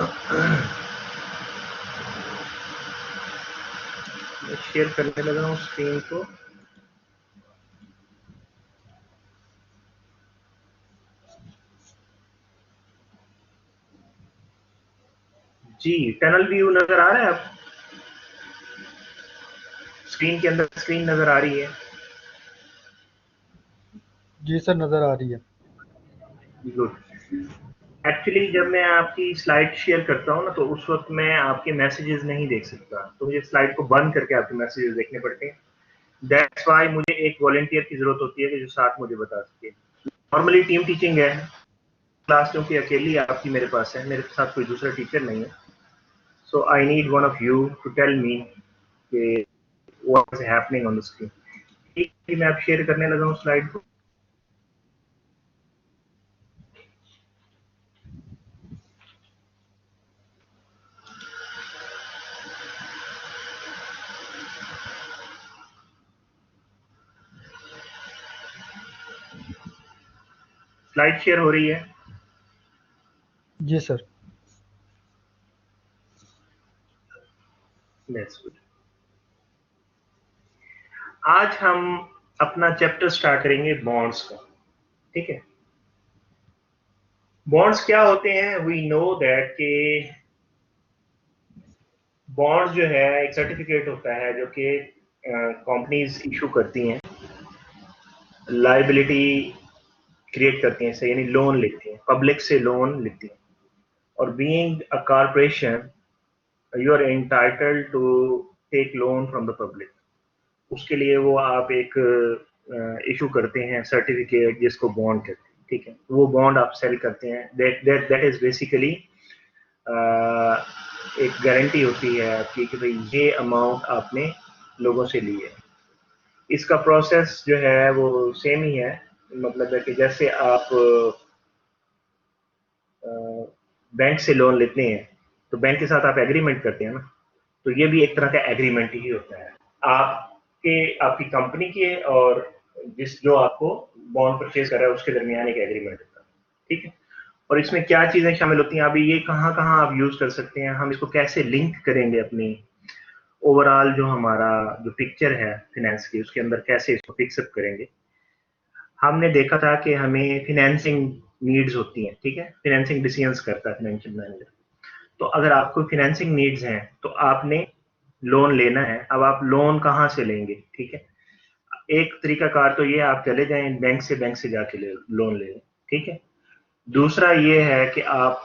मैं शेयर करने लगा हूँ स्क्रीन को। जी, टनल व्यू नजर आ रहा है आप? स्क्रीन के अंदर स्क्रीन नजर आ रही है? जी सर, नज़र आ रही है। गुड। एक्चुअली जब मैं आपकी स्लाइड शेयर करता हूँ ना, तो उस वक्त मैं आपके मैसेजेस नहीं देख सकता, तो मुझे स्लाइड को बंद करके आपके मैसेजेस देखने पड़ते हैं। दैट्स वाई मुझे एक वॉलंटियर की जरूरत होती है कि जो साथ मुझे बता सके। नॉर्मली टीम टीचिंग है, क्लास क्योंकि अकेली आपकी मेरे पास है, मेरे साथ कोई दूसरा टीचर नहीं है। So I need one of you to tell me what is happening on the screen. ठीक है, मैं अब शेयर करने लगा हूँ स्लाइड को। स्लाइड शेयर हो रही है? जी सर। That's good. आज हम अपना चैप्टर स्टार्ट करेंगे बॉन्ड्स का। ठीक है, बॉन्ड्स क्या होते हैं? वी नो दैट कि बॉन्ड जो है एक सर्टिफिकेट होता है जो कि कंपनीज इशू करती हैं, लाइबिलिटी क्रिएट करती हैं, यानी लोन लेती हैं, पब्लिक से लोन लेती हैं। और being a corporation, you are entitled to take loan from the public. उसके लिए वो आप एक इशू करते हैं सर्टिफिकेट जिसको बॉन्ड कहते हैं। ठीक है, वो बॉन्ड आप सेल करते हैं। दैट इज बेसिकली एक गारंटी होती है आपकी कि भाई ये अमाउंट आपने लोगों से ली है। इसका प्रोसेस जो है वो सेम ही है, मतलब है कि जैसे आप बैंक से लोन लेते हैं तो बैंक के साथ आप एग्रीमेंट करते हैं ना, तो ये भी एक तरह का एग्रीमेंट ही होता है आपके, आपकी कंपनी के और जिस जो आपको बॉन्ड परचेज कर रहा है उसके दरमियान एक एग्रीमेंट होता है। ठीक है, और इसमें क्या चीजें शामिल होती हैं, अभी ये कहाँ कहाँ आप यूज कर सकते हैं, हम इसको कैसे लिंक करेंगे अपनी ओवरऑल जो हमारा जो पिक्चर है फाइनेंस की, उसके अंदर कैसे इसको फिक्सअप करेंगे। हमने देखा था कि हमें फिनेंसिंग नीड्स होती हैं। ठीक है, फिनेंसिंग डिसीजंस करता है फाइनेंशियल मैनेजर। तो अगर आपको फिनेंसिंग नीड्स हैं तो आपने लोन लेना है। अब आप लोन कहाँ से लेंगे? ठीक है, एक तरीका कार तो ये आप चले जाएं बैंक से जाके लोन ले लें। ठीक है, दूसरा ये है कि आप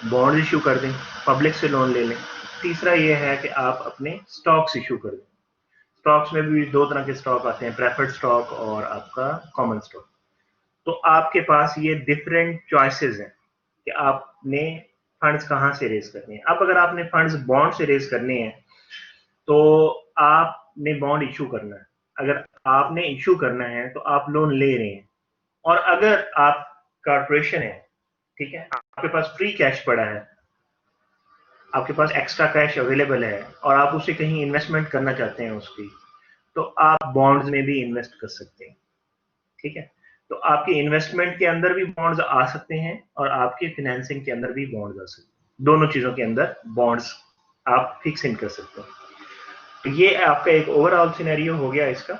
बॉन्ड इशू कर दें, पब्लिक से लोन ले लें। तीसरा ये है कि आप अपने स्टॉक्स इशू कर दें। स्टॉक्स में भी दो तरह के स्टॉक आते हैं, प्रेफर्ड स्टॉक और आपका कॉमन स्टॉक। तो आपके पास ये डिफरेंट चॉइसेस हैं कि आपने फंड्स कहाँ से रेज करने हैं। अब अगर आपने फंड्स बॉन्ड से रेज करने हैं तो आपने बॉन्ड इशू करना है। अगर आपने इशू करना है तो आप लोन ले रहे हैं। और अगर आप कॉर्पोरेशन है, ठीक है, आपके पास फ्री कैश पड़ा है, आपके पास एक्स्ट्रा कैश अवेलेबल है और आप उसे कहीं इन्वेस्टमेंट करना चाहते हैं उसकी, तो आप बॉन्ड्स में भी इन्वेस्ट कर सकते हैं। ठीक है, तो आपके इन्वेस्टमेंट के अंदर भी बॉन्ड्स आ सकते हैं और आपके फाइनेंसिंग के अंदर भी बॉन्ड्स आ सकते हैं। दोनों चीजों के अंदर बॉन्ड्स आप फिक्स इन कर सकते हैं। तो ये आपका एक ओवरऑल सिनेरियो हो गया इसका।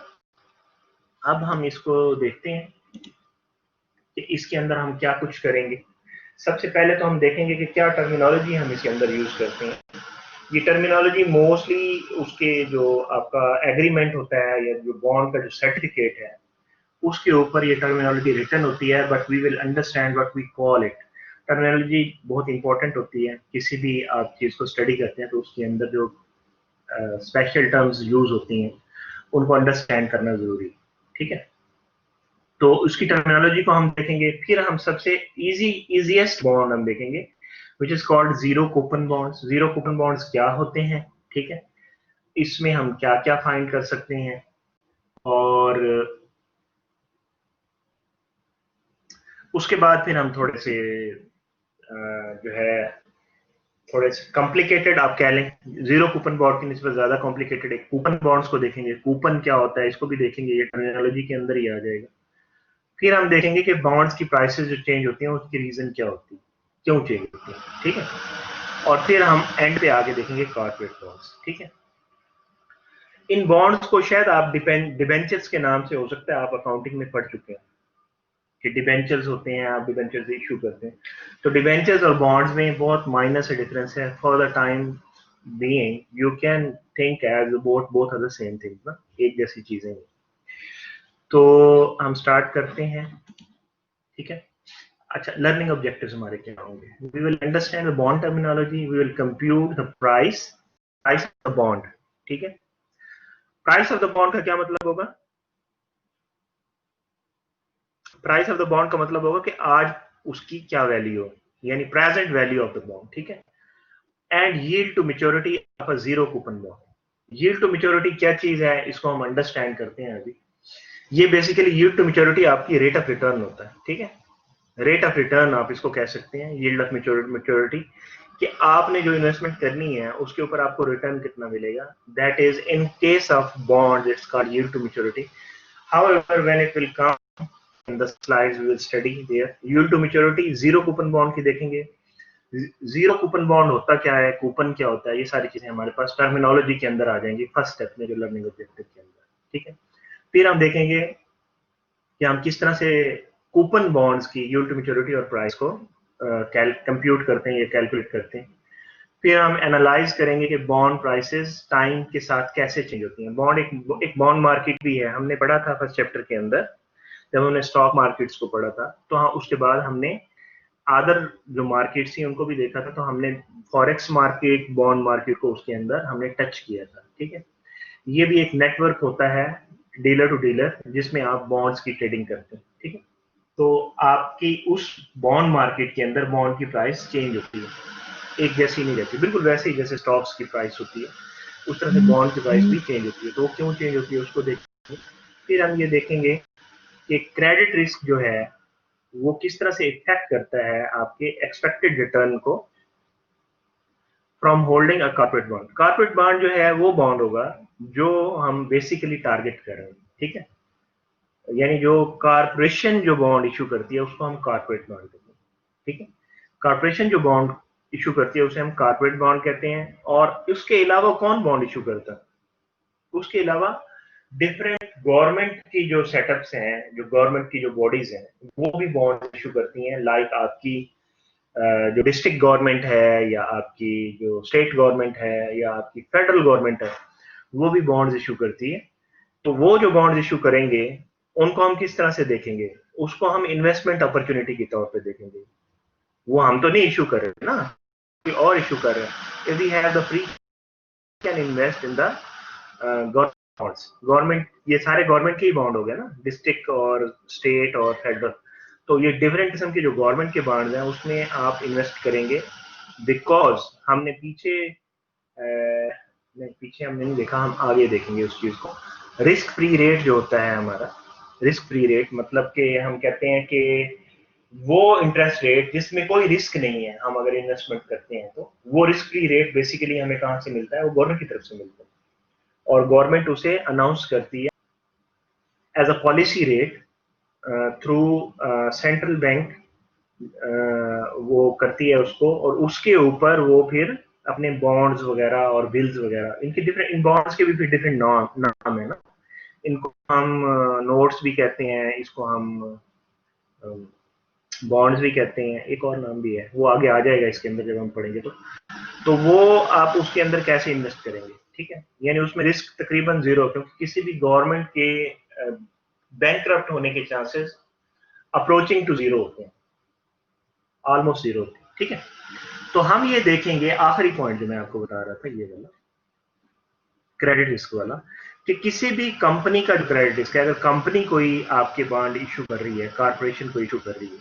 अब हम इसको देखते हैं कि इसके अंदर हम क्या कुछ करेंगे। सबसे पहले तो हम देखेंगे कि क्या टर्मिनोलॉजी हम इसके अंदर यूज करते हैं। ये टर्मिनोलॉजी मोस्टली उसके जो आपका एग्रीमेंट होता है या जो बॉन्ड का जो सर्टिफिकेट है उसके ऊपर ये टर्मिनोलॉजी रिटर्न होती है, but we will understand what we call it. Terminology बहुत इंपॉर्टेंट होती है, किसी भी आप चीज को स्टडी करते हैं तो उसके अंदर जो स्पेशल टर्म्स यूज होती हैं उनको अंडरस्टैंड करना जरूरी है। ठीक है, तो उसकी टर्मिनोलॉजी को हम देखेंगे। फिर हम सबसे इजीएस्ट बॉन्ड हम देखेंगे which is called zero coupon bonds. Zero coupon bonds क्या होते हैं? ठीक है, इसमें हम क्या क्या फाइंड कर सकते हैं, और उसके बाद फिर हम थोड़े से जो है थोड़े से कॉम्प्लिकेटेड आप कह लें, जीरो कूपन बॉन्ड की निस्बत ज्यादा कॉम्प्लिकेटेड एक कूपन बॉन्ड्स को देखेंगे। कूपन क्या होता है इसको भी देखेंगे, ये टर्मिनोलॉजी के अंदर ही आ जाएगा। फिर हम देखेंगे कि बॉन्ड्स की प्राइसेस जो चेंज होती हैं उसकी रीजन क्या होती है। क्यों चेंज होती है, ठीक है। और फिर हम एंड पे आगे देखेंगे कॉर्पोरेट बॉन्ड्स, ठीक है। इन बॉन्ड्स को शायद आप डिबेंचर्स के नाम से, हो सकता है आप अकाउंटिंग में पढ़ चुके हैं कि डिबेंचर्स होते हैं, आप डिबेंचर्स इशू करते हैं। तो डिबेंचर्स और बॉन्ड्स में बहुत माइनर से डिफरेंस है। For the time being you can think as both both are the same thing ना, एक जैसी चीजें। तो हम स्टार्ट करते हैं, ठीक है। अच्छा, लर्निंग ऑब्जेक्टिव्स हमारे क्या होंगे? We will understand the bond terminology, we will compute the price of the bond, ठीक है। प्राइस ऑफ द बॉन्ड का क्या मतलब होगा? प्राइस ऑफ द बॉन्ड का मतलब होगा कि आज उसकी क्या वैल्यू है, यानी present value of the bond, ठीक है। And yield to maturity of a zero coupon bond. Yield to maturity क्या चीज है, इसको हम अंडरस्टैंड करते हैं अभी। ये बेसिकली यील्ड टू मैच्योरिटी आपकी रेट ऑफ रिटर्न होता है, ठीक है। रेट ऑफ रिटर्न आप इसको कह सकते हैं, यील्ड ऑफ मैच्योरिटी, कि आपने जो इन्वेस्टमेंट करनी है उसके ऊपर आपको रिटर्न कितना मिलेगा। That is in case of bond it's called yield to maturity. However when it will come in the slides we will study there yield to maturity. Zero coupon bond की देखेंगे। Zero coupon bond होता क्या है, coupon क्या होता है, ये सारी चीजें हमारे पास टर्मिनोलॉजी के अंदर आ जाएंगी फर्स्ट स्टेप में, जो लर्निंग ऑब्जेक्टिव के अंदर, ठीक है। फिर हम देखेंगे कि हम किस तरह से कूपन बॉन्ड्स की यील्ड टू मैच्योरिटी और प्राइस को कंप्यूट करते हैं या कैलकुलेट करते हैं। फिर हम एनालाइज करेंगे कि बॉन्ड प्राइसेस टाइम के साथ कैसे चेंज होती हैं। बॉन्ड एक बॉन्ड मार्केट भी है, हमने पढ़ा था फर्स्ट चैप्टर के अंदर जब हमने स्टॉक मार्केट्स को पढ़ा था। तो हाँ, उसके बाद हमने अदर जो मार्केट्स थी उनको भी देखा था। तो हमने फॉरेक्स मार्केट, बॉन्ड मार्केट को उसके अंदर हमने टच किया था, ठीक है। ये भी एक नेटवर्क होता है डीलर टू डीलर, जिसमें आप बॉन्ड्स की ट्रेडिंग करते हैं, ठीक है। तो आपकी उस बॉन्ड मार्केट के अंदर बॉन्ड की प्राइस चेंज होती है, एक जैसी नहीं रहती, बिल्कुल वैसे ही जैसे स्टॉक्स की प्राइस होती है उस तरह से बॉन्ड की प्राइस भी चेंज होती है। तो क्यों चेंज होती है उसको देखेंगे। फिर हम ये देखेंगे कि क्रेडिट रिस्क जो है वो किस तरह से इफेक्ट करता है आपके एक्सपेक्टेड रिटर्न को from holding a corporate bond. Corporate bond जो है वो बॉन्ड होगा जो हम बेसिकली टारगेट कर रहे हैं, ठीक है। यानी जो कारपोरेशन जो बॉन्ड इशू करती है उसको हम कारपोरेट बॉन्ड कहते हैं, ठीक है। कारपोरेशन जो बॉन्ड इशू करती है उसे हम कारपोरेट बॉन्ड कहते हैं। और उसके अलावा कौन बॉन्ड इशू करता है? उसके अलावा डिफरेंट गवर्नमेंट की जो सेटअप्स हैं, जो गवर्नमेंट की जो बॉडीज हैं, वो भी बॉन्ड इशू करती हैं। लाइक आपकी जो डिस्ट्रिक्ट गवर्नमेंट है, या आपकी जो स्टेट गवर्नमेंट है, या आपकी फेडरल गवर्नमेंट है, वो भी बॉन्ड्स इशू करती है। तो वो जो बॉन्ड्स इशू करेंगे उनको हम किस तरह से देखेंगे? उसको हम इन्वेस्टमेंट अपॉर्चुनिटी के तौर पे देखेंगे। वो हम तो नहीं इशू कर रहे ना, कोई और इशू कर रहे हैं। If we have the free can invest in the government bonds. Government, ये सारे गवर्नमेंट के ही बॉन्ड हो गए ना, डिस्ट्रिक्ट और स्टेट और फेडरल। तो ये डिफरेंट किस्म के जो गवर्नमेंट के बॉन्ड्स हैं उसमें आप इन्वेस्ट करेंगे। बिकॉज हमने पीछे नहीं, पीछे हमने नहीं देखा, हम आगे देखेंगे उस चीज को। रिस्क फ्री रेट जो होता है हमारा, रिस्क फ्री रेट मतलब कि हम कहते हैं कि वो इंटरेस्ट रेट जिसमें कोई रिस्क नहीं है, हम अगर इन्वेस्टमेंट करते हैं तो वो रिस्क फ्री रेट बेसिकली हमें कहाँ से मिलता है? वो गवर्नमेंट की तरफ से मिलता है, और गवर्नमेंट उसे अनाउंस करती है as a policy rate through central bank. वो करती है उसको, और उसके ऊपर वो फिर अपने बॉन्ड्स वगैरह और बिल्स वगैरह, इनके डिफरेंट, इन बॉन्ड्स के भी फिर डिफरेंट नाम है ना। इनको हम नोट्स भी कहते हैं, इसको हम बॉन्ड्स भी कहते हैं, एक और नाम भी है, वो आगे आ जाएगा इसके अंदर जब हम पढ़ेंगे। तो वो आप उसके अंदर कैसे इन्वेस्ट करेंगे, ठीक है। यानी उसमें रिस्क तकरीबन जीरो, क्योंकि किसी भी गवर्नमेंट के बैंक होने के चांसेस अप्रोचिंग टू जीरो होते हैं, ऑलमोस्ट जीरो होते हैं, ठीक है। तो हम ये देखेंगे आखिरी पॉइंट जो मैं आपको बता रहा था, ये वाला क्रेडिट रिस्क वाला, कि किसी भी कंपनी का जो क्रेडिट रिस्क है, अगर कंपनी कोई आपके बॉन्ड इशू कर रही है, कॉर्पोरेशन को इशू कर रही है,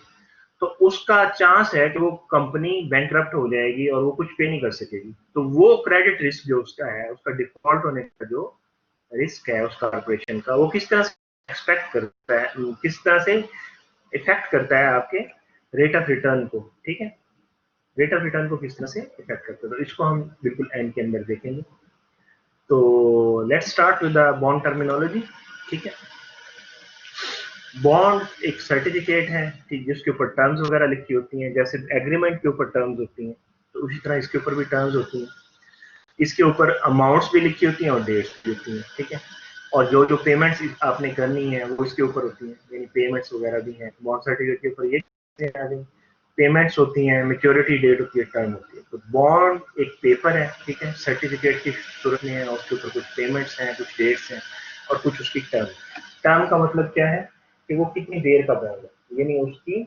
तो उसका चांस है कि वो कंपनी बैंकरप्ट हो जाएगी और वो कुछ पे नहीं कर सकेगी। तो वो क्रेडिट रिस्क जो उसका है, उसका डिफॉल्ट होने का जो रिस्क है उस कॉर्पोरेशन का, वो किस तरह से एक्सपेक्ट करता है, किस तरह से इफेक्ट करता है आपके रेट ऑफ रिटर्न को, ठीक है। रेट ऑफ रिटर्न को किस तरह से इफेक्ट करता है, तो इसको हम बिल्कुल एंड के अंदर देखेंगे। तो let's start with the bond terminology, ठीक है। बॉन्ड एक सर्टिफिकेट है ठीक, जिसके ऊपर टर्म्स वगैरह लिखी होती हैं, जैसे एग्रीमेंट के ऊपर टर्म्स होती हैं, तो उसी तरह इसके ऊपर भी टर्म्स होती हैं। इसके ऊपर अमाउंट्स भी लिखी होती हैं और डेट्स भी होती हैं, ठीक है। और जो जो पेमेंट्स आपने करनी है वो इसके ऊपर होती हैं, यानी पेमेंट्स वगैरह भी हैं। बॉन्ड सर्टिफिकेट के ऊपर ये चीजें आ गई, पेमेंट्स होती हैं, मैच्योरिटी डेट होती है, टर्म होती है। तो बॉन्ड एक पेपर है, ठीक है, सर्टिफिकेट की सूरत में है, और उसके ऊपर कुछ पेमेंट्स हैं, कुछ डेट्स हैं, और कुछ उसकी टर्म। टर्म का मतलब क्या है कि वो कितनी देर का बॉन्ड है, यानी उसकी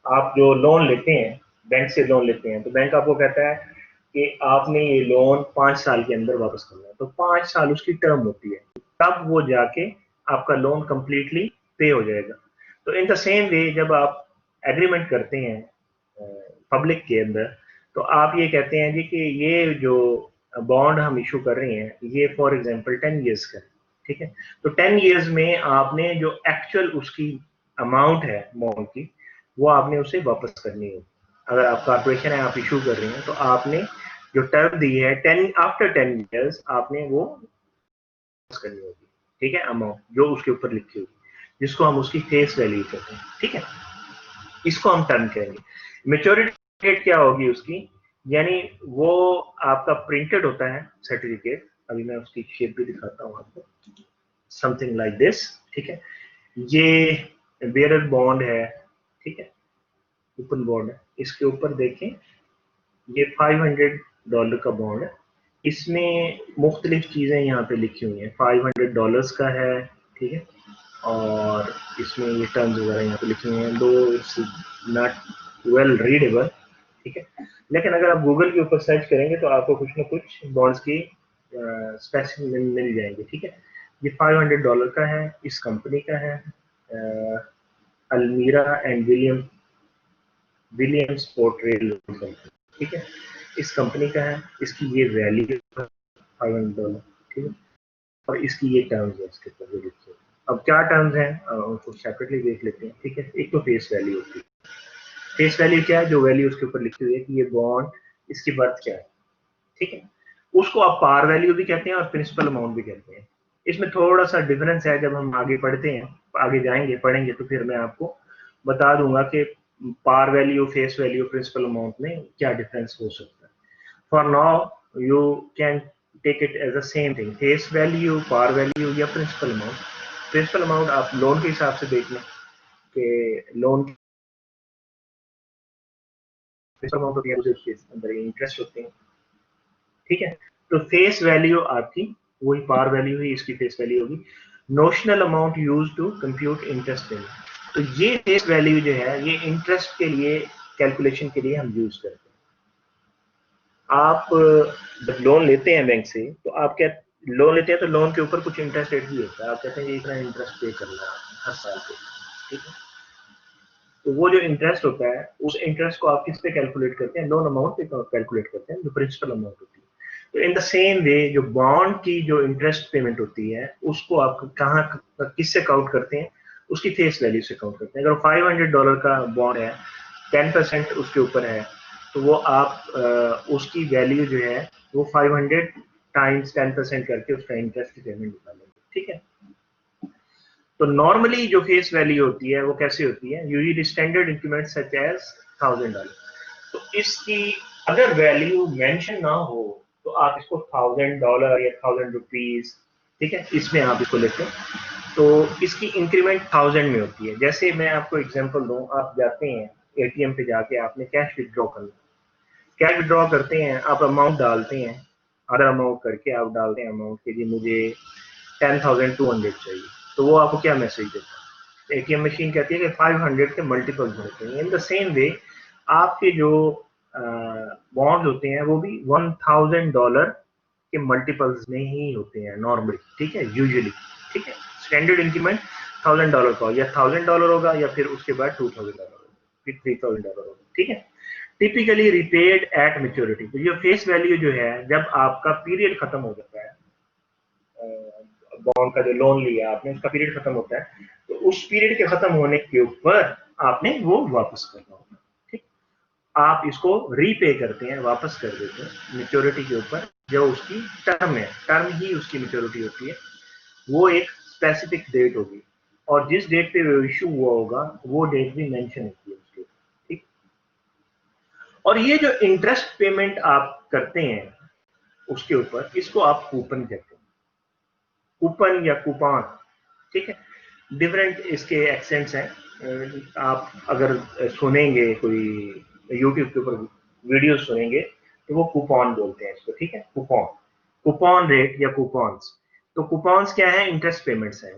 आप जो लोन लेते हैं, बैंक से लोन लेते हैं, तो बैंक आपको कहता है कि आपने ये लोन 5 साल के अंदर वापस करना है, तो 5 साल उसकी टर्म होती है, तब वो जाके आपका लोन कंप्लीटली पे हो जाएगा। तो इन द सेम वे जब आप एग्रीमेंट करते हैं पब्लिक के अंदर, तो आप ये कहते हैं जी कि ये जो बॉन्ड हम इशू कर रहे हैं ये फॉर एग्जांपल 10 इयर्स का, ठीक है। तो 10 इयर्स में आपने जो एक्चुअल उसकी अमाउंट है बॉन्ड की, वो आपने उसे वापस करनी है। अगर आप कॉर्पोरेशन है, आप इशू कर रहे हैं, तो आपने जो टर्म दी है 10 आफ्टर 10 इयर्स आपने वो वापस करनी होगी, ठीक है, अमाउंट जो उसके ऊपर लिखी होगी, जिसको हम उसकी फेस वैल्यू कहते हैं, ठीक है। इसको हम टर्म कहेंगे। मेच्योरिटी डेट क्या होगी उसकी, यानी वो आपका प्रिंटेड होता है सर्टिफिकेट। अभी मैं उसकी शेप भी दिखाता हूँ आपको, समथिंग लाइक दिस, ठीक है। ये बेयरर बॉन्ड है, ठीक है, ओपन बॉन्ड है। इसके ऊपर देखें, ये $500 का बॉन्ड है। इसमें मुख्तलिफ चीज़ें यहाँ पे लिखी हुई हैं, $500 का है, ठीक है। और इसमें ये टर्म्स वगैरह यहाँ पे लिखी हुई हैं, दो इट्स नॉट वेल रीडेबल, ठीक है। लेकिन अगर आप गूगल के ऊपर सर्च करेंगे तो आपको कुछ ना कुछ बॉन्ड्स की स्पेसिफिक मिल जाएंगे, ठीक है। ये $500 का है, इस कंपनी का है, almirah and Williams portrayal company, ठीक है। इस कंपनी का है, इसकी ये वैल्यू है $500, ठीक है। और इसकी ये टर्म्स है इसके ऊपर जो लिखे। अब क्या टर्म्स हैं उनको सेपरेटली देख लेते हैं, ठीक है। एक तो फेस वैल्यू होती है। फेस वैल्यू क्या है, जो वैल्यू उसके ऊपर लिखी हुई है कि ये बॉन्ड इसकी वर्थ क्या है, ठीक है। उसको आप पार वैल्यू भी कहते हैं और प्रिंसिपल अमाउंट भी कहते हैं। इसमें थोड़ा सा डिफरेंस है, जब हम आगे पढ़ते हैं, आगे जाएंगे पढ़ेंगे, तो फिर मैं आपको बता दूंगा कि par value, face value, principal amount में क्या डिफरेंस हो सकता है। For now you can take it as a same thing, face value, par value या प्रिंसिपल अमाउंट। प्रिंसिपल अमाउंट आप लोन के हिसाब से देख लें कि लोन प्रिंसिपल अमाउंट होती है, उसके अंदर इंटरेस्ट होते हैं, ठीक है। तो फेस वैल्यू आपकी वही पार वैल्यू ही, इसकी फेस वैल्यू होगी। Notional amount use to compute interest payment. तो ये फेस वैल्यू जो है ये इंटरेस्ट के लिए, कैलकुलेशन के लिए हम यूज करते हैं। आप जब लोन लेते हैं बैंक से, तो आप क्या लोन लेते हैं, तो लोन के ऊपर कुछ इंटरेस्ट रेट भी होता है, आप कहते हैं ये इतना इंटरेस्ट पे करना है हर साल पे, ठीक है। तो वो जो इंटरेस्ट होता है, उस इंटरेस्ट को आप किस पे कैलकुलेट करते हैं, लोन अमाउंट पे कैलकुलेट करते हैं, जो प्रिंसिपल अमाउंट होती है। तो इन द सेम वे जो बॉन्ड की जो इंटरेस्ट पेमेंट होती है, उसको आप कहाँ किससे काउंट करते हैं, उसकी फेस वैल्यू से काउंट करते हैं। अगर $500 का बॉन्ड है, 10% उसके ऊपर है, तो वो आप उसकी वैल्यू जो है वो 500 टाइम्स 10% करके उसका इंटरेस्ट की पेमेंट निकालेंगे, ठीक है। तो नॉर्मली जो फेस वैल्यू होती है वो कैसे होती है, usually standard increment such as $1000। तो इसकी अगर वैल्यू मेंशन ना हो, तो आप इसको $1000 या ₹1000, ठीक है, इसमें आप इसको लेते हैं। तो इसकी इंक्रीमेंट 1000 में होती है। जैसे मैं आपको एग्जांपल दूं, आप जाते हैं एटीएम पे, जाके आपने कैश विड्रॉ करना, कैश विड्रॉ करते हैं, आप अमाउंट डालते हैं, अदर अमाउंट करके आप डालते हैं अमाउंट के लिए मुझे 10,200 चाहिए, तो वो आपको क्या मैसेज देता है, एटीएम मशीन कहती है कि 500 के मल्टीपल्स होते हैं। इन द सेम वे आपके जो बॉन्ड होते हैं वो भी $1000 के मल्टीपल्स में ही होते हैं नॉर्मली, ठीक है, यूजुअली, ठीक है। स्टैंडर्ड इंक्रीमेंट $1000 का हो, या $1000 होगा, या फिर उसके बाद $2000 होगा, फिर $3000 होगा, ठीक है। Typically repaid eight maturity. तो ये फेस वैल्यू जो है, जब आपका पीरियड खत्म हो जाता है, बॉन्ड का जो लोन लिया आपने, उसका पीरियड खत्म होता है, तो उस पीरियड के खत्म होने के ऊपर आपने वो वापस करना होगा, ठीक। आप इसको रीपे करते हैं, वापस कर देते हैं मेच्योरिटी के ऊपर, जो उसकी टर्म है, टर्म ही उसकी मेच्योरिटी होती है, वो एक स्पेसिफिक डेट होगी। और जिस डेट पे वो इशू हुआ होगा वो डेट भी मेंशन होती है उसके, ठीक। और ये जो इंटरेस्ट पेमेंट आप करते हैं उसके ऊपर, इसको आप कूपन कहते हैं, कूपन या कूपन, ठीक है। डिफरेंट इसके एक्सेंट्स हैं। आप अगर सुनेंगे कोई यूट्यूब के ऊपर वीडियो सुनेंगे तो वो कूपन बोलते हैं इसको, ठीक है। कूपन, कूपन रेट या कूपन्स। तो कूपन्स क्या है? इंटरेस्ट पेमेंट्स है।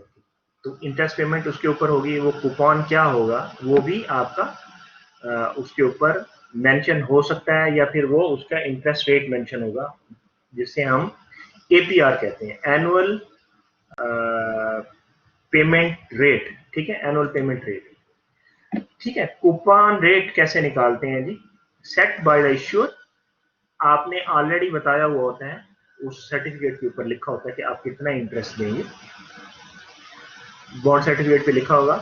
तो इंटरेस्ट पेमेंट उसके ऊपर होगी, वो कूपन क्या होगा वो भी आपका उसके ऊपर मेंशन हो सकता है, या फिर वो उसका इंटरेस्ट रेट मेंशन होगा, जिसे हम एपीआर कहते हैं, एनुअल पेमेंट रेट, ठीक है, एनुअल पेमेंट रेट, ठीक है। कूपन रेट कैसे निकालते हैं जी? Set by the issuer. आपने ऑलरेडी बताया हुआ होता है, उस सर्टिफिकेट के ऊपर लिखा होता है कि आप कितना इंटरेस्ट देंगे, बॉन्ड सर्टिफिकेट पे लिखा होगा।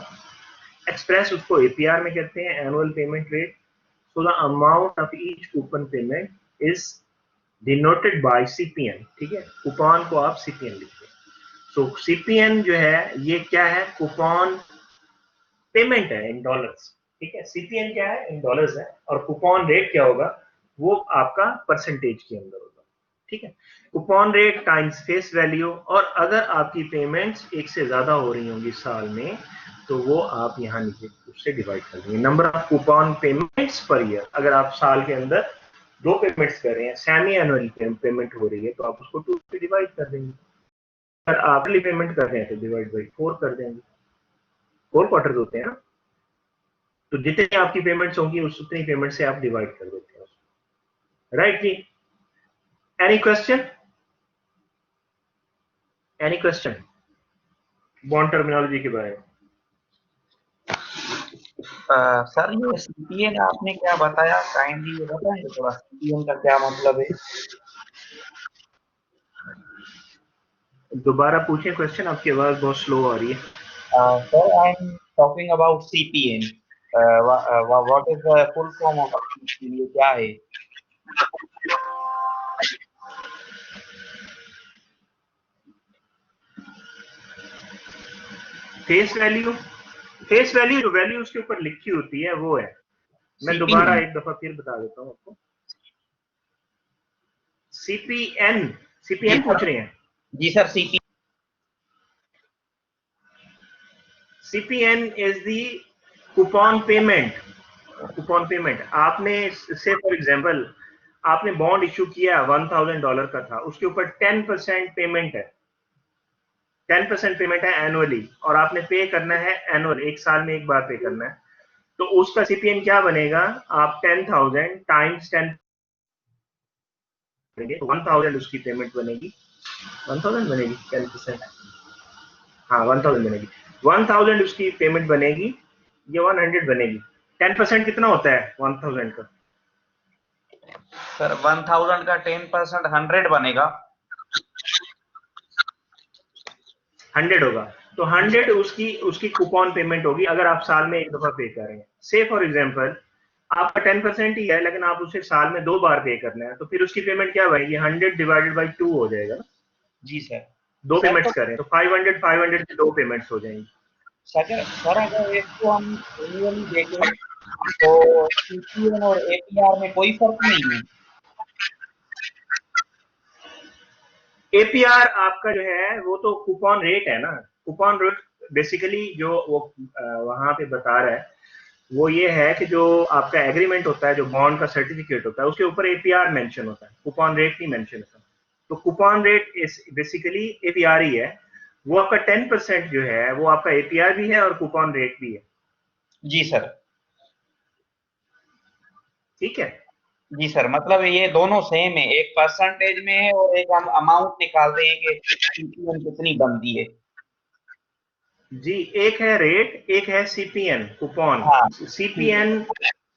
एक्सप्रेस उसको एपीआर में कहते हैं, annual payment rate. So the amount of each coupon payment is denoted by CPN, ठीक है। कूपन को आप सीपीएन लिखते हैं। सो सीपीएन जो है ये क्या है? कूपन पेमेंट है इन डॉलर्स, ठीक है। सीपीएन क्या है? इन डॉलर्स है। और कूपन रेट क्या होगा? वो आपका परसेंटेज के अंदर होगा, ठीक है। Coupon rate times face value. और अगर आपकी पेमेंट्स एक से ज्यादा हो रही होंगी साल में, तो वो आप यहाँ नीचे उससे डिवाइड कर देंगे, number of coupon payments per year. अगर आप साल के अंदर 2 पेमेंट्स कर रहे हैं, सेमी एनुअल पेमेंट हो रही है, तो आप उसको 2 से डिवाइड कर देंगे। अगर आपली पेमेंट कर रहे हैं तो डिवाइड बाई 4 कर देंगे। 4 क्वार्टर्स होते हैं ना, तो जितनी आपकी पेमेंट्स होंगी उस उतनी पेमेंट से आप डिवाइड कर देते हैं, राइट जी। Any question? Any question bond terminology के बारे में? सर ये सीपीएन आपने क्या बताया, काइंडली ये बताएंगे थोड़ा, सीपीएन का क्या मतलब है? दोबारा पूछें क्वेश्चन, आपकी आवाज बहुत स्लो आ रही है। Sir I am talking about CPN, what is the full form of CPN, ये क्या है? फेस वैल्यू, फेस वैल्यू जो वैल्यू उसके ऊपर लिखी होती है वो है। मैं दोबारा एक दफा फिर बता देता हूँ आपको। सीपीएन, सीपीएन पूछ रहे हैं? जी sir, CPN. CPN is the coupon payment. Coupon payment आपने से फॉर एग्जांपल आपने बॉन्ड इशू किया $1000 का था, उसके ऊपर 10% पेमेंट है, 10% पेमेंट है एनुअली, और आपने पे करना है एनुअल, एक साल में एक बार पे करना है। तो उसका सीपीएन क्या बनेगा? आप 10,000 टाइम्स 10 1000 उसकी पेमेंट बनेगी, 1000 बनेगी 10%, हाँ 1000 बनेगी, 1000 उसकी पेमेंट बनेगी, ये 100 बनेगी। 10% कितना होता है 1000 का? सर 1000 का 10% 100 बनेगा, 100 होगा। तो 100 उसकी उसकी कूपन पेमेंट होगी, अगर आप साल में एक दफा पे कर रहे हैं। से फॉर एग्जांपल आपका 10% ही है, लेकिन आप उसे साल में 2 बार पे करना है, तो फिर उसकी पेमेंट क्या बनेगी? 100 डिवाइडेड बाई 2 हो जाएगा ना। जी सर। 2 सर पेमेंट्स करें तो 500 500 की 2 पेमेंट्स हो जाएंगी। सर अगर इसको हम एनुअली देखें तो सीपीएन और एपीआर में कोई फर्क नहीं है? एपीआर आपका जो है वो तो कूपन रेट है ना। कूपन रेट बेसिकली जो वो वहां पे बता रहा है वो ये है कि जो आपका एग्रीमेंट होता है, जो बॉन्ड का सर्टिफिकेट होता है, उसके ऊपर एपीआर मेंशन होता है, कूपन रेट नहीं मेंशन होता। तो कूपन रेट इस बेसिकली एपीआर ही है। वो आपका 10% जो है वो आपका एपीआर भी है और कूपन रेट भी है। जी सर। ठीक है जी सर, मतलब ये दोनों सेम है, एक परसेंटेज में है और एक हम अमाउंट निकाल रहे हैं कि सीपीएन कितनी बनती है। जी, एक है रेट, एक है सीपीएन कूपन। हाँ, सीपीएन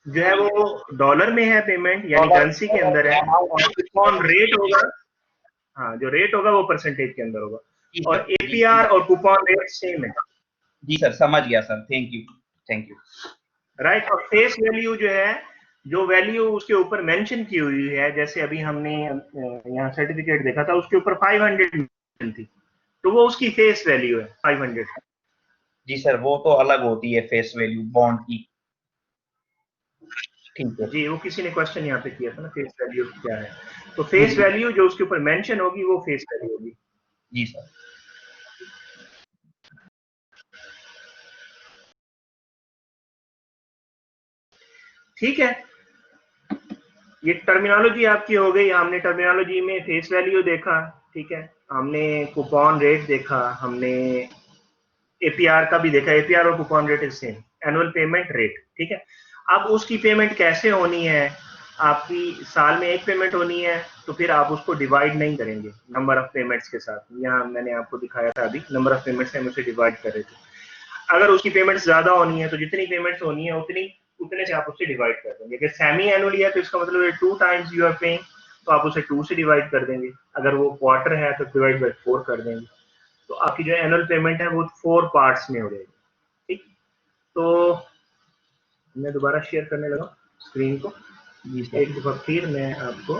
जो है वो डॉलर में है पेमेंट, यानी डॉलर करेंसी के अंदर है, और अमाउंट। कूपन रेट होगा, हाँ जो रेट होगा वो परसेंटेज के अंदर होगा। जी और सर, एपीआर और कूपन रेट सेम है। जी सर, समझ गया sir, thank you, thank you. Right. और फेस वैल्यू जो है, जो वैल्यू उसके ऊपर मेंशन की हुई है, जैसे अभी हमने यहाँ सर्टिफिकेट देखा था उसके ऊपर 500 थी, तो वो उसकी फेस वैल्यू है 500। जी सर, वो तो अलग होती है फेस वैल्यू बॉन्ड की। ठीक है। जी, वो किसी ने क्वेश्चन यहाँ पे किया था ना, फेस वैल्यू क्या है। तो जी फेस जी वैल्यू जो उसके ऊपर मेंशन होगी वो फेस वैल्यू होगी। जी सर। ठीक है, ये टर्मिनोलॉजी आपकी हो गई। हमने टर्मिनोलॉजी में फेस वैल्यू देखा, ठीक है, हमने कूपन रेट देखा, हमने एपीआर का भी देखा। एपीआर और coupon rate is same, annual payment rate, ठीक है। अब उसकी पेमेंट कैसे होनी है? आपकी साल में एक पेमेंट होनी है, तो फिर आप उसको डिवाइड नहीं करेंगे नंबर ऑफ पेमेंट्स के साथ। यहाँ मैंने आपको दिखाया था अभी, नंबर ऑफ पेमेंट्स हम उसे डिवाइड कर रहे थे। अगर उसकी पेमेंट्स ज्यादा होनी है तो जितनी पेमेंट्स होनी है उतने से आप उससे डिवाइड कर देंगे। अगर सेमी एनुअली है तो इसका मतलब है 2 टाइम्स यू आर पेइंग, तो आप उसे 2 से डिवाइड कर देंगे। अगर वो क्वार्टर है तो डिवाइड बाई 4 कर देंगे। तो आपकी जो एनुअल पेमेंट है वो 4 पार्ट्स में हो जाएगी। ठीक, तो मैं दोबारा शेयर करने लगा स्क्रीन को। जी सर। एक दफा फिर मैं आपको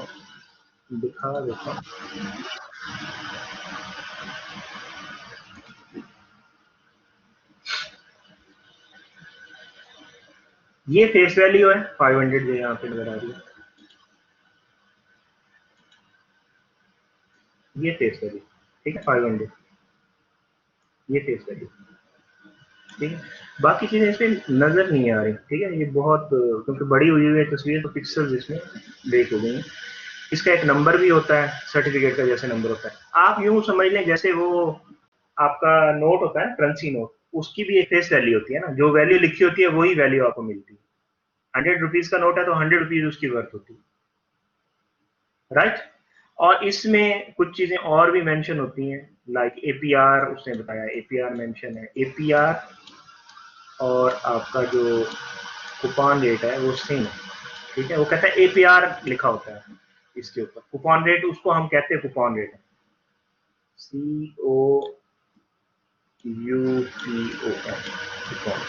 दिखा देता हूँ। ये फेस वैल्यू है 500 जो यहाँ पे नजर आ रही है, ये फेस वैल्यू, ठीक है, 500, ये फेस वैल्यू, ठीक है। बाकी चीजें इसमें नजर नहीं आ रही, ठीक है। ये बहुत क्योंकि बड़ी हुई है तस्वीर, तो पिक्सल्स इसमें ब्रेक हो गई हैं। इसका एक नंबर भी होता है, सर्टिफिकेट का जैसे नंबर होता है। आप यूं समझ लें जैसे वो आपका नोट होता है, करेंसी नोट, उसकी भी एक फेस वैल्यू होती है ना। जो वैल्यू लिखी होती है वही वैल्यू आपको मिलती है। 100 रुपीज का नोट है तो 100 रुपीज उसकी वर्थ होती है, राइट। और इसमें कुछ चीजें और भी मेंशन होती हैं, लाइक एपीआर उसने बताया, एपीआर मेंशन है। एपीआर और आपका जो कूपन रेट है वो सेम है, ठीक है। वो कहता है एपीआर लिखा होता है इसके ऊपर, कूपन रेट उसको हम कहते हैं coupon rate, C O U P O N, coupon,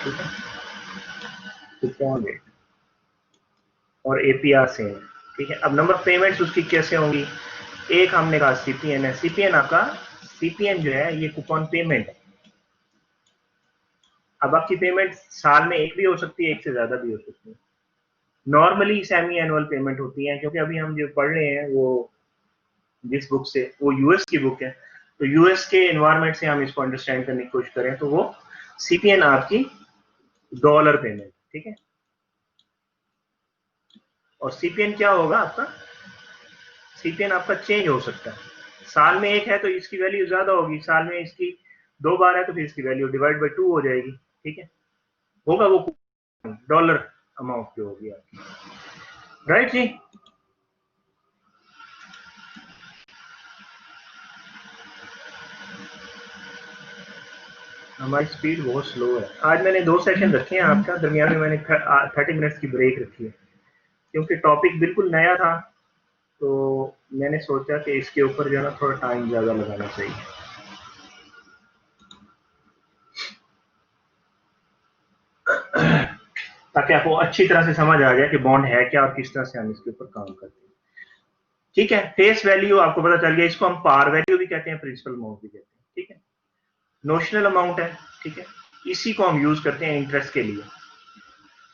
ठीक है, कूपन रेट और एपीआर सेम, ठीक है। अब नंबर ऑफ पेमेंट्स उसकी कैसे होंगी? एक हमने कहा सीपीएन है, सीपीएन आपका, सीपीएन जो है ये कूपन पेमेंट है। अब आपकी पेमेंट साल में एक भी हो सकती है, एक से ज्यादा भी हो सकती है। नॉर्मली सेमी एनुअल पेमेंट होती है, क्योंकि अभी हम जो पढ़ रहे हैं वो जिस बुक से, वो यूएस की बुक है, तो यूएस के एनवायरमेंट से हम इसको अंडरस्टैंड करने की कोशिश करें तो वो सीपीएन आपकी डॉलर पेमेंट, ठीक है। और सीपीएन क्या होगा आपका? सीपीएन आपका चेंज हो सकता है। साल में एक है तो इसकी वैल्यू ज्यादा होगी, साल में इसकी 2 बार है तो फिर इसकी वैल्यू डिवाइड बाई 2 हो जाएगी, ठीक है। होगा वो डॉलर अमाउंट की होगी आपकी, राइट जी। हमारी स्पीड बहुत स्लो है। आज मैंने 2 सेशन रखे हैं आपका, दरमियान में मैंने 30 मिनट्स की ब्रेक रखी है, क्योंकि टॉपिक बिल्कुल नया था। तो मैंने सोचा कि इसके ऊपर जो है ना थोड़ा टाइम ज़्यादा लगाना चाहिए, ताकि आपको अच्छी तरह से समझ आ जाए कि बॉन्ड है क्या और किस तरह से हम इसके ऊपर काम करते हैं, ठीक है। फेस वैल्यू आपको पता चल गया, इसको हम पार वैल्यू भी कहते हैं, प्रिंसिपल अमाउंट भी कहते हैं, ठीक है। नोशनल अमाउंट है, ठीक है, इसी को हम यूज करते हैं इंटरेस्ट के लिए।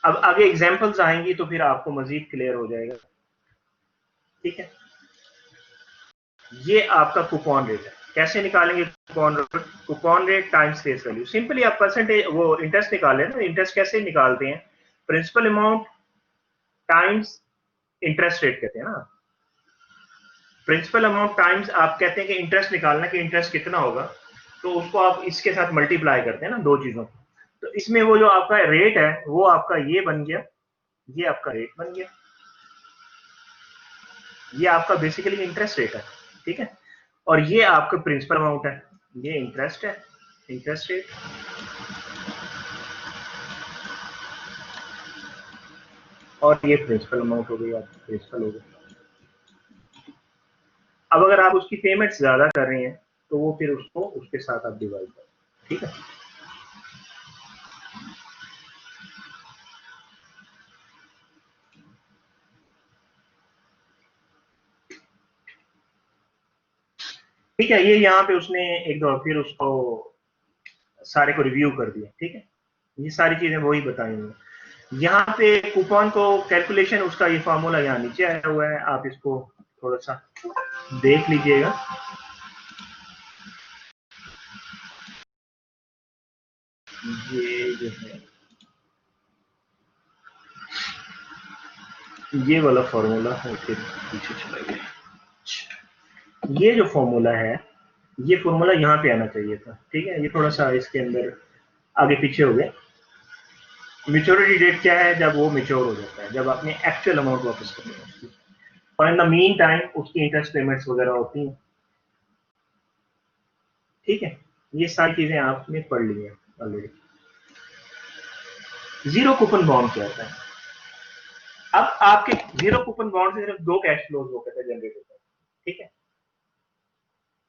अब आगे एग्जांपल्स आएंगी तो फिर आपको मजीद क्लियर हो जाएगा, ठीक है। ये आपका कूपन रेट है, कैसे निकालेंगे coupon rate? Coupon rate times face value. Simply आप परसेंटेज वो इंटरेस्ट निकालें ना, इंटरेस्ट कैसे निकालते हैं? Principal amount times interest rate कहते हैं ना। प्रिंसिपल अमाउंट टाइम्स आप कहते हैं कि इंटरेस्ट निकालना, कि इंटरेस्ट कितना होगा, तो उसको आप इसके साथ मल्टीप्लाई करते हैं ना, दो चीजों को। तो इसमें वो जो आपका रेट है वो आपका ये बन गया, ये आपका रेट बन गया, ये आपका बेसिकली इंटरेस्ट रेट है, ठीक है। और ये आपका प्रिंसिपल अमाउंट है, ये इंटरेस्ट है, इंटरेस्ट रेट। और ये प्रिंसिपल अमाउंट हो गई, आपकी प्रिंसिपल हो गई। अब अगर आप उसकी पेमेंट्स ज्यादा कर रहे हैं तो वो फिर उसको उसके साथ आप डिवाइड करें, ठीक है। ठीक है, ये यहाँ पे उसने एक दो फिर उसको सारे को रिव्यू कर दिया, ठीक है। ये सारी चीजें वही बताएंगे। यहाँ पे कूपन को कैलकुलेशन, उसका ये फॉर्मूला यहाँ नीचे आया हुआ है, आप इसको थोड़ा सा देख लीजिएगा। ये जो है ये वाला फॉर्मूला है, फिर पीछे चला गया। ये जो फॉर्मूला है, ये फॉर्मूला यहाँ पे आना चाहिए था, ठीक है। ये थोड़ा सा इसके अंदर आगे पीछे हो गया। मैच्योरिटी डेट क्या है? जब वो मैच्योर हो जाता है, जब आपने एक्चुअल अमाउंट वापस करनी है, और इन द मीन टाइम उसकी इंटरेस्ट पेमेंट्स वगैरह होती हैं, ठीक है। ये सारी चीजें आपने पढ़ ली हैं ऑलरेडी। जीरो कूपन बॉन्ड क्या होता है? अब आपके जीरो कूपन बॉन्ड से सिर्फ दो कैश फ्लोज होते हैं, जनरेट होते हैं, ठीक है।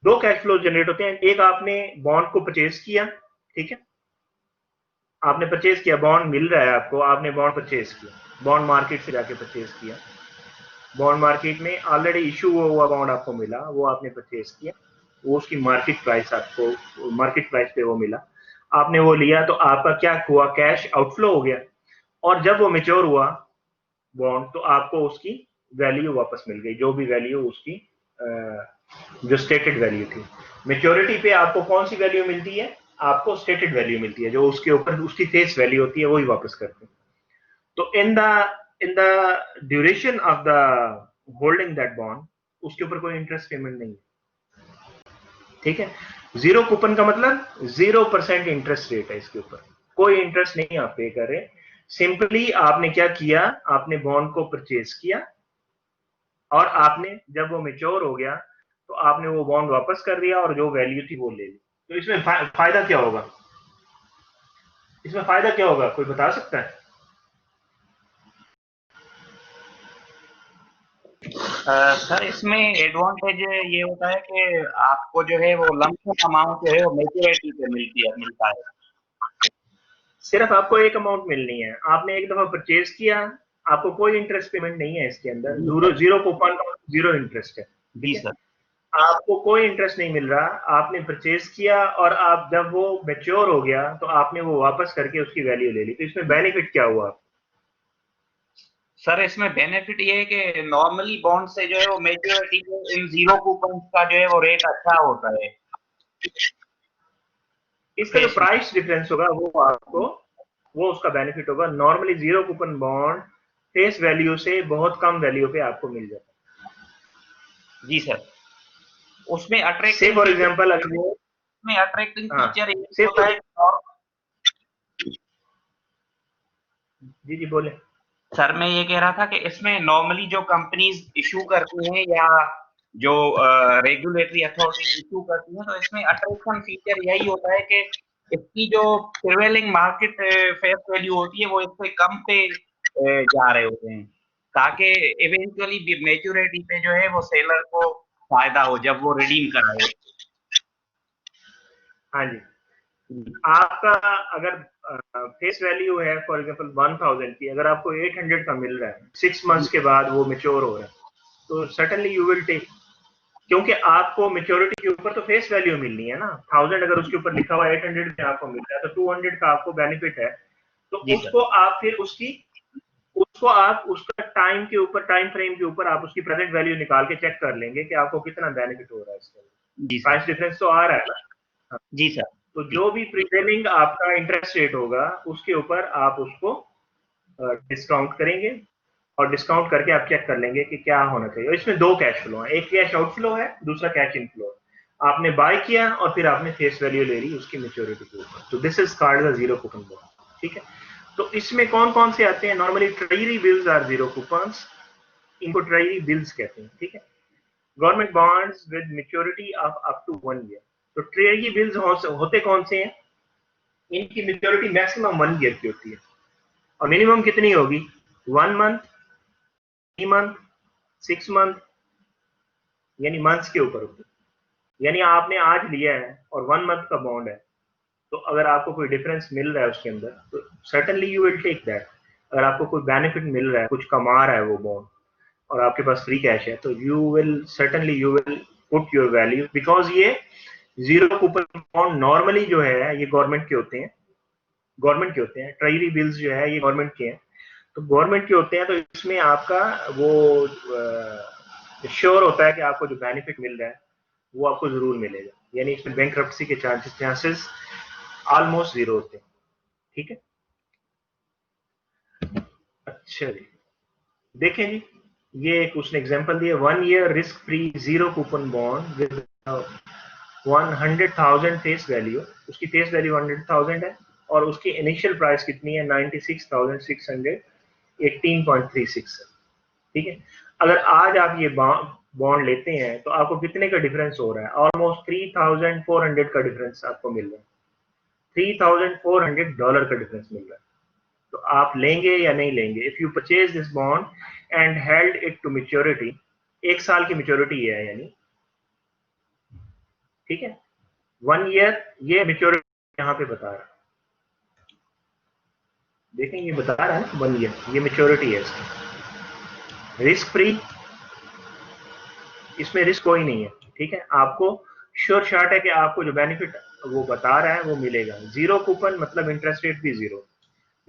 दो कैश फ्लो जनरेट होते हैं। एक, आपने बॉन्ड को परचेज किया, ठीक है, आपने परचेज किया, बॉन्ड मिल रहा है आपको, आपने बॉन्ड परचेज किया, बॉन्ड मार्केट से जाके परचेज किया, बॉन्ड मार्केट में ऑलरेडी इशू हुआ बॉन्ड आपको मिला, वो आपने परचेज किया, वो उसकी मार्केट प्राइस आपको, मार्केट प्राइस पे वो मिला, आपने वो लिया, तो आपका क्या हुआ? कैश आउटफ्लो हो गया। और जब वो मेच्योर हुआ बॉन्ड, तो आपको उसकी वैल्यू वापस मिल गई, जो भी वैल्यू उसकी जो स्टेटेड वैल्यू थी। मेच्योरिटी पे आपको कौन सी वैल्यू मिलती है? आपको स्टेटेड वैल्यू मिलती है, जो उसके ऊपर उसकी फेस वैल्यू होती है, वही वापस करते हैं। तो in the duration of the holding that bond, उसके ऊपर कोई इंटरेस्ट पेमेंट नहीं है, ठीक है। जीरो कूपन का मतलब 0% इंटरेस्ट रेट है, इसके ऊपर कोई इंटरेस्ट नहीं आप पे कर रहे। सिंपली आपने क्या किया? आपने बॉन्ड को परचेज किया, और आपने जब वो मेच्योर हो गया, तो आपने वो बॉन्ड वापस कर दिया, और जो वैल्यू थी वो ले ली। तो इसमें फायदा क्या होगा? इसमें फायदा क्या होगा, कोई बता सकता है? सर इसमें एडवांटेज ये होता है कि आपको जो है वो लमसम अमाउंट जो है वो मैच्योरिटी पे मिलता है। सिर्फ आपको एक अमाउंट मिलनी है, आपने एक दफा परचेज किया, आपको कोई इंटरेस्ट पेमेंट नहीं है इसके अंदर। जीरो कूपन का जीरो इंटरेस्ट है, जी सर। आपको कोई इंटरेस्ट नहीं मिल रहा, आपने परचेज किया, और आप जब वो मैच्योर हो गया, तो आपने वो वापस करके उसकी वैल्यू ले ली। तो इसमें बेनिफिट क्या हुआ? सर इसमें बेनिफिट ये है कि नॉर्मली बॉन्ड से जो है वो मैच्योरिटी इन जीरो कूपन का जो है वो रेट अच्छा होता है। इसका जो प्राइस डिफरेंस होगा वो आपको, वो उसका बेनिफिट होगा। Normally zero coupon bond face value से बहुत कम वैल्यू पे आपको मिल जाता है। जी सर। उसमें अट्रैक्टिव, से फॉर एग्जांपल, अगर उसमें अट्रैक्टिव फीचर से होता है। जी जी बोले सर मैं ये कह रहा था कि इसमें नॉर्मली जो कंपनीज इशू करती हैं या जो रेगुलेटरी अथॉरिटी इशू करती हैं, तो इसमें अट्रैक्शन फीचर यही होता है कि इसकी जो प्रिवेलिंग मार्केट फेस वैल्यू होती है वो इससे कम पे जा रहे होते हैं, ताकि इवेंचुअली मैच्योरिटी पे जो है वो सेलर को फायदा हो जब वो रिडीम कराए। हाँ जी, आपका अगर फेस वैल्यू है फॉर एग्जांपल 1000 की, अगर आपको 800 का मिल रहा है 6 मंथ्स के बाद वो मैच्योर हो रहा है, तो सर्टेनली यू विल टेक, क्योंकि आपको मैच्योरिटी के ऊपर तो फेस वैल्यू मिलनी है ना। 1000 अगर उसके ऊपर लिखा हुआ 800 में आपको मिल रहा है, तो 200 का आपको बेनिफिट है। तो उसको आप फिर आप उसका टाइम के ऊपर, टाइम फ्रेम के ऊपर आप उसकी प्रेजेंट वैल्यू निकाल के चेक कर लेंगे कि आपको कितना बेनिफिट हो रहा है इसका। प्राइस डिफरेंस तो आ रहा है ना। जी सर। तो जो भी प्रीपेयरिंग आपका इंटरेस्ट रेट होगा, उसके ऊपर आप उसको डिस्काउंट करेंगे, और डिस्काउंट करके आप चेक कर लेंगे कि क्या होना चाहिए। इसमें दो कैश फ्लो है, एक कैश आउटफ्लो है, दूसरा कैश इनफ्लो है। आपने बाय किया और फिर आपने फेस वैल्यू ले ली उसकी मैच्योरिटी के ऊपर, तो this is called the zero coupon bond, ठीक है। तो इसमें कौन कौन से आते हैं? Normally treasury bills are zero coupons, इनको ट्रेजरी बिल्स कहते हैं, ठीक है। Government bonds with maturity of up to 1 year. तो ट्रेजरी बिल्स होते कौन से हैं? इनकी मैच्योरिटी मैक्सिमम 1 ईयर की होती है, और मिनिमम कितनी होगी? 1 मंथ, 3 मंथ, 6 मंथ, यानी मंथ्स के ऊपर होती है। यानी आपने आज लिया है और 1 मंथ का बॉन्ड है, तो अगर आपको कोई डिफरेंस मिल रहा है उसके अंदर, तो certainly you will take that. अगर आपको कोई बेनिफिट मिल रहा है, कुछ कमा रहा है वो बॉन्ड, और आपके पास फ्री कैश है, तो you will certainly you will put your value, because ये जीरो कूपन बॉन्ड नॉर्मली जो है ये गवर्नमेंट के होते हैं, ट्रेजरी बिल्स जो है ये गवर्नमेंट के हैं, तो गवर्नमेंट के होते हैं, तो इसमें आपका वो श्योर होता है कि आपको जो बेनिफिट मिल रहा है वो आपको जरूर मिलेगा, यानी इसमें बैंकरप्सी के चांसेस ऑलमोस्ट जीरो होते हैं। ठीक है, अच्छा जी, देखें जी, ये एक उसने एग्जांपल दिया, 1 year risk free zero coupon bond with 100,000 face value, उसकी फेस वैल्यू 100,000 है और उसकी इनिशियल प्राइस कितनी है 96,618.36 है। ठीक है, अगर आज आप ये बॉन्ड लेते हैं तो आपको कितने का डिफरेंस हो रहा है, ऑलमोस्ट 3,400 का डिफरेंस आपको मिल रहा है, $3,400 का डिफरेंस मिल रहा है। तो आप लेंगे या नहीं लेंगे? If you purchase this bond and held it to maturity, 1 साल की मैच्योरिटी है यानी, ठीक है, 1 ईयर ये मैच्योरिटी यहाँ पे बता रहा है, देखें ये बता रहा है ना 1 ईयर ये मैच्योरिटी है इसकी, रिस्क फ्री, इसमें रिस्क कोई नहीं है। ठीक है, आपको श्योर शॉट है कि आपको जो बेनिफिट वो बता रहा है वो मिलेगा। जीरो कूपन मतलब इंटरेस्ट रेट भी जीरो,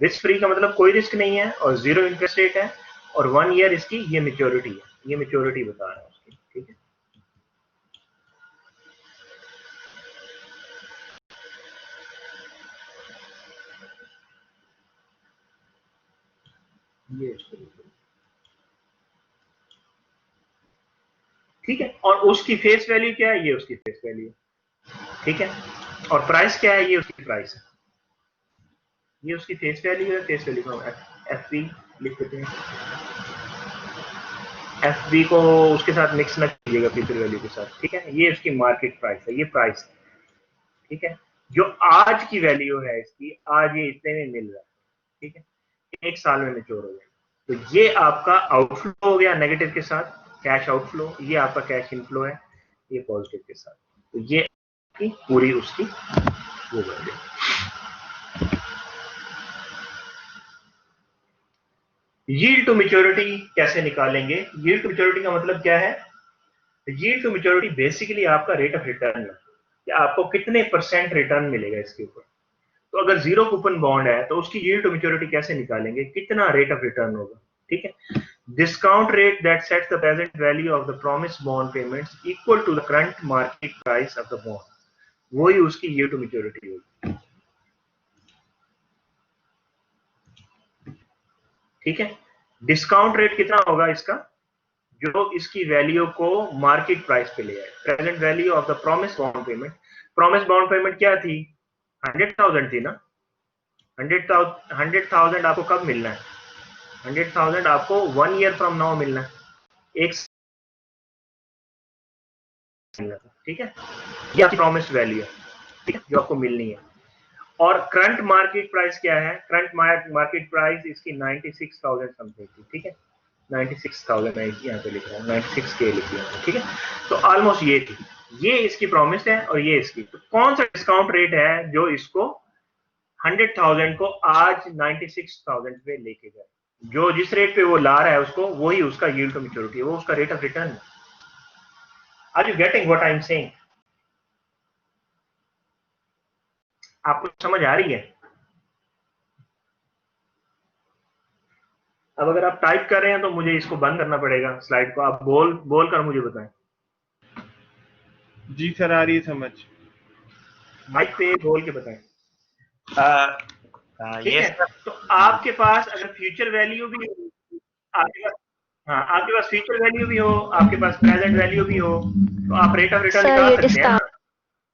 रिस्क फ्री का मतलब कोई रिस्क नहीं है और जीरो इंटरेस्ट रेट है, और 1 ईयर इसकी ये मैच्योरिटी है, ये मैच्योरिटी बता रहा है उसकी। ठीक है, ये ठीक है, और उसकी फेस वैल्यू क्या है, ये उसकी फेस वैल्यू। ठीक है, और प्राइस क्या है, ये उसकी प्राइस है, ये उसकी फेस वैल्यू है। फेस वैल्यू को एफ बी लिख देते हैं, एफ बी को उसके साथ मिक्स ना कीजिएगा फ्यूचर वैल्यू के साथ। ठीक है, ये उसकी मार्केट प्राइस है, ये प्राइस है। ठीक है, जो आज की वैल्यू है इसकी, आज ये इतने में मिल रहा है। ठीक है, 1 साल में मैच्योर हो गया, तो ये आपका आउटफ्लो हो गया नेगेटिव के साथ, कैश आउटफ्लो, ये आपका कैश इनफ्लो है ये पॉजिटिव के साथ, तो ये पूरी उसकी वो बन गई। यील्ड टू मैच्योरिटी कैसे निकालेंगे? यील्ड टू मैच्योरिटी का मतलब क्या है? यील्ड टू मैच्योरिटी बेसिकली आपका रेट ऑफ रिटर्न है कि आपको कितने % रिटर्न मिलेगा इसके ऊपर। तो अगर जीरो कूपन बॉन्ड है तो उसकी यील्ड टू मैच्योरिटी कैसे निकालेंगे, कितना रेट ऑफ रिटर्न होगा? ठीक है, discount rate that sets the present value of the promised bond payments equal to the current market price of the bond, वही उसकी yield to maturity होगी। ठीक है, डिस्काउंट रेट कितना होगा इसका, जो इसकी वैल्यू को मार्केट प्राइस पे ले आए, present value of the promise bond payment. Promise bond payment क्या थी, 100,000 थी ना, 100,000 आपको कब मिलना है, 100,000 आपको 1 ईयर फ्रॉम नाउ मिलना है, एक मिलना था। ठीक है, ये आपकी प्रॉमिस्ड वैल्यू है, ठीक है, जो आपको मिलनी है। और करंट मार्केट प्राइस क्या है, करंट मार्केट प्राइस इसकी 96,000 समथिंग थी। ठीक है, 96,000 यहाँ पे लिख रहा हूँ, 96K लिख रहा हूँ। ठीक है, तो ऑलमोस्ट ये थी, ये इसकी प्रॉमिस है और ये इसकी, तो कौन सा डिस्काउंट रेट है जो इसको 100,000 को आज 96,000 पे लेके गए, जो जिस रेट पे वो ला रहा है उसको, वही उसका यील्ड टू मैच्योरिटी है, वो उसका रेट ऑफ रिटर्न है। Are you getting what I am saying? आपको समझ आ रही है? अब अगर आप टाइप कर रहे हैं तो मुझे इसको बंद करना पड़ेगा स्लाइड को, आप बोल कर मुझे बताएं। जी सर, आ रही है समझ, माइक पे बोल के बताएं। ठीक ये है, तो आपके पास अगर फ्यूचर वैल्यू भी आपके पास, हाँ, आपके पास फ्यूचर वैल्यू भी हो, आपके पास प्रेजेंट वैल्यू भी हो, तो आप रेट ऑफ रिटर्न निकाल सकते हैं ना,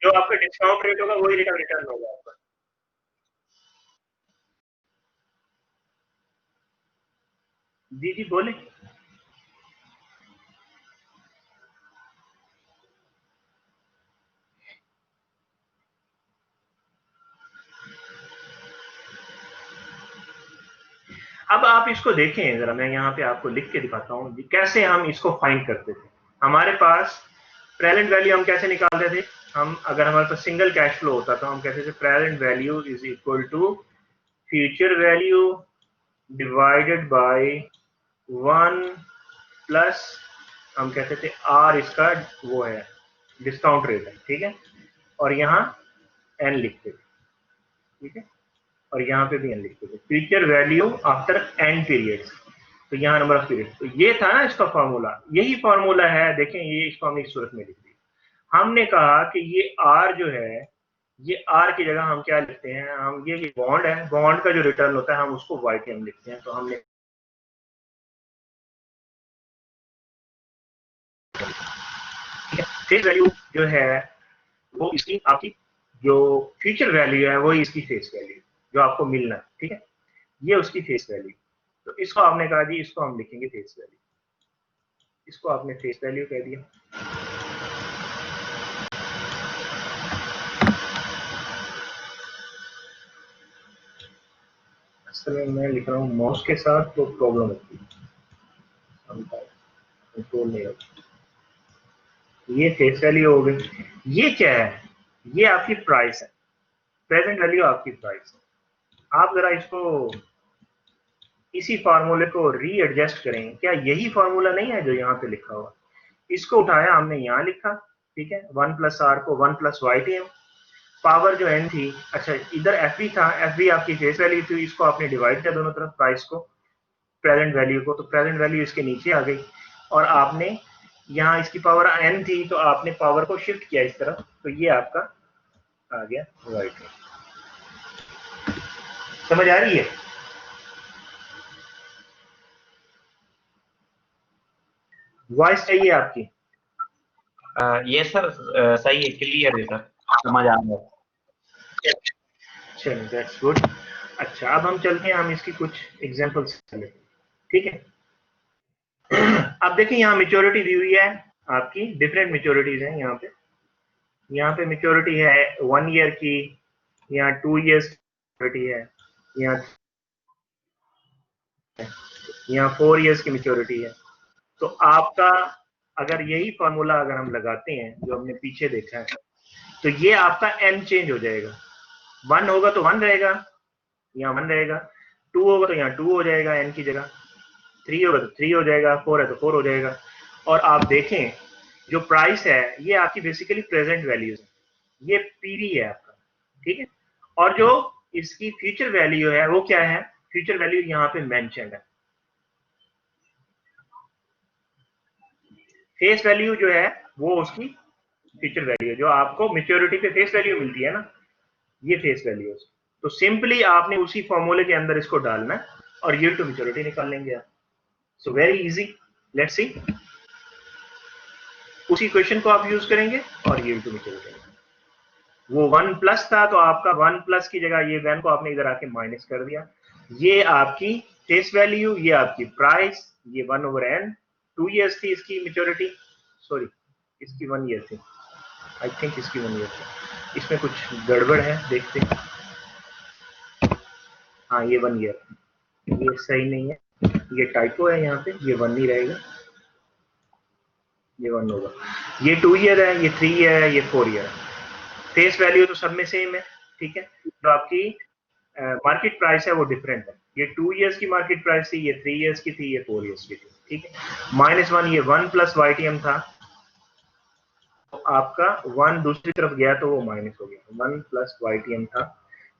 जो आपका डिस्काउंट रेट होगा वही रेट ऑफ रिटर्न होगा आपका। जी जी बोले। अब आप इसको देखें जरा, मैं यहाँ पे आपको लिख के दिखाता हूँ कैसे हम इसको फाइंड करते थे। हमारे पास प्रेजेंट वैल्यू हम कैसे निकालते थे, हम अगर हमारे पास सिंगल कैश फ्लो होता तो हम कहते थे present value is equal to future value divided by 1 plus, हम कहते थे आर इसका वो है डिस्काउंट रेट है। ठीक है, और यहाँ n लिखते थे, ठीक है, और यहाँ पे भी n लिखते थे, future value after n periods, तो यहाँ नंबर ऑफ पीरियड, तो ये था ना इसका फॉर्मूला, यही फॉर्मूला है, देखें ये इसको हमने इस सूरत में लिख दिया। हमने कहा कि ये r जो है, ये r की जगह हम क्या लिखते हैं, हम ये बॉन्ड है, बॉन्ड का जो रिटर्न होता है हम उसको YTM लिखते हैं, तो हमने फेस वैल्यू जो है वो इसकी आपकी जो फ्यूचर वैल्यू है वही इसकी फेस वैल्यू जो आपको मिलना है, ठीक है, ये उसकी फेस वैल्यू, तो इसको आपने कहा जी इसको हम लिखेंगे फेस वैल्यू, इसको आपने फेस वैल्यू कह दिया। असल में मैं लिख रहा हूँ माउस के साथ तो प्रॉब्लम होती है, कंट्रोल नहीं होता। ये फेस वैल्यू हो गई, ये क्या है, ये आपकी प्राइस है, प्रेजेंट वैल्यू आपकी प्राइस है। आप जरा इसको इसी फार्मूले को रीएडजस्ट करें, क्या यही फार्मूला नहीं है जो यहाँ पे लिखा हुआ, इसको उठाया हमने यहाँ लिखा, ठीक है, 1 प्लस आर को 1 प्लस YTM, पावर जो n थी, अच्छा इधर FV था, FV आपकी फेस वैल्यू थी, इसको आपने डिवाइड किया दोनों तरफ, प्राइस को प्रेजेंट वैल्यू को, तो प्रेजेंट वैल्यू इसके नीचे आ गई, और आपने यहाँ इसकी पावर n थी तो आपने पावर को शिफ्ट किया इस तरफ, तो ये आपका आ गया YTM। समझ आ रही है? वॉइस चाहिए आपकी? ये सर सही है, क्लियर है सर, समझ आ रहा है। चलिए दैट्स गुड। अच्छा अब हम चलते हैं, हम इसकी कुछ एग्जांपल्स लेते हैं, ठीक है। अब देखिए यहाँ मेच्योरिटी दी हुई है आपकी, डिफरेंट मेच्योरिटीज हैं यहाँ पे मेच्योरिटी है 1 ईयर की, यहाँ 2 इयर्स मेच्योरिटी है, यहाँ 4 इयर्स की मेच्योरिटी है। तो आपका अगर यही फॉर्मूला अगर हम लगाते हैं जो हमने पीछे देखा है, तो ये आपका n चेंज हो जाएगा, 1 होगा तो 1 रहेगा, यहाँ 1 रहेगा, 2 होगा तो यहाँ 2 हो जाएगा n की जगह, 3 होगा तो 3 हो जाएगा, 4 है तो 4 हो जाएगा। और आप देखें जो प्राइस है ये आपकी बेसिकली प्रेजेंट वैल्यूज है, ये पीवी है आपका, ठीक है, और जो इसकी फ्यूचर वैल्यू है वो क्या है, फ्यूचर वैल्यू यहाँ पे मेंशन्ड है। फेस वैल्यू जो है वो उसकी फ्यूचर वैल्यू है, जो आपको मेच्योरिटी पे फेस वैल्यू मिलती है ना, ये फेस वैल्यू है। तो सिंपली आपने उसी फॉर्मूले के अंदर इसको डालना है और ईयर टू मेच्योरिटी निकाल लेंगे आप। So very easy, let's see, उसी क्वेश्चन को आप यूज करेंगे और ईयर टू मेच्योरिटी, वो 1 प्लस था तो आपका 1 प्लस की जगह ये 1 को आपने इधर आके माइनस कर दिया, ये आपकी फेस वैल्यू, ये आपकी प्राइस, ये 1/n, 2 इयर्स थी इसकी मेच्योरिटी, सॉरी इसकी 1 ईयर थी, आई थिंक इसकी 1 ईयर थी, इसमें कुछ गड़बड़ है देखते हैं, हाँ ये 1 ईयर, ये सही नहीं है, ये टाइपो है यहाँ पे, ये 1 नहीं रहेगा, ये 1 होगा, ये 2 ईयर है, ये 3 ईयर है, ये 4 ईयर है। फेस वैल्यू तो सब में सेम है, ठीक है, जो आपकी मार्केट प्राइस है वो डिफरेंट है, ये 2 इयर्स की मार्केट प्राइस थी, ये 3 इयर्स की थी, ये 4 इयर्स की थी, ठीक है। -1 ये 1 प्लस YTM था, तो आपका 1 दूसरी तरफ गया तो वो माइनस हो गया, 1 प्लस YTM था,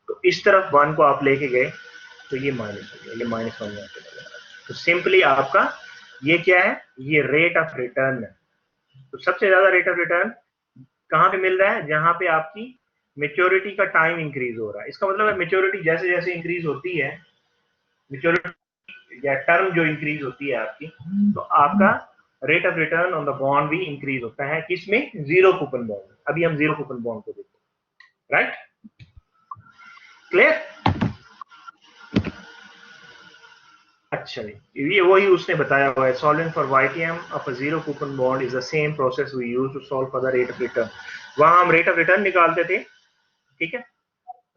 तो इस तरफ 1 को आप लेके गए तो ये माइनस हो गया, ये -1 यहाँ पे लगा। तो सिंपली आपका ये क्या है, ये रेट ऑफ रिटर्न है। तो सबसे ज्यादा रेट ऑफ रिटर्न कहाँ पे मिल रहा है, जहां पे आपकी मेच्योरिटी का टाइम इंक्रीज हो रहा है। इसका मतलब है मेच्योरिटी जैसे जैसे इंक्रीज होती है, मेच्योरिटी या टर्म जो इंक्रीज होती है आपकी, तो आपका rate of return on the bond भी इंक्रीज होता है, किसमें, जीरो कूपन बॉन्ड। अभी हम जीरो कूपन बॉन्ड को देखते हैं, राइट, क्लियर। अच्छा ये वही उसने बताया हुआ है, solving for YTM of a zero coupon bond is the same process we use to solve for the rate of return. वहां हम रेट ऑफ रिटर्न निकालते थे, ठीक है,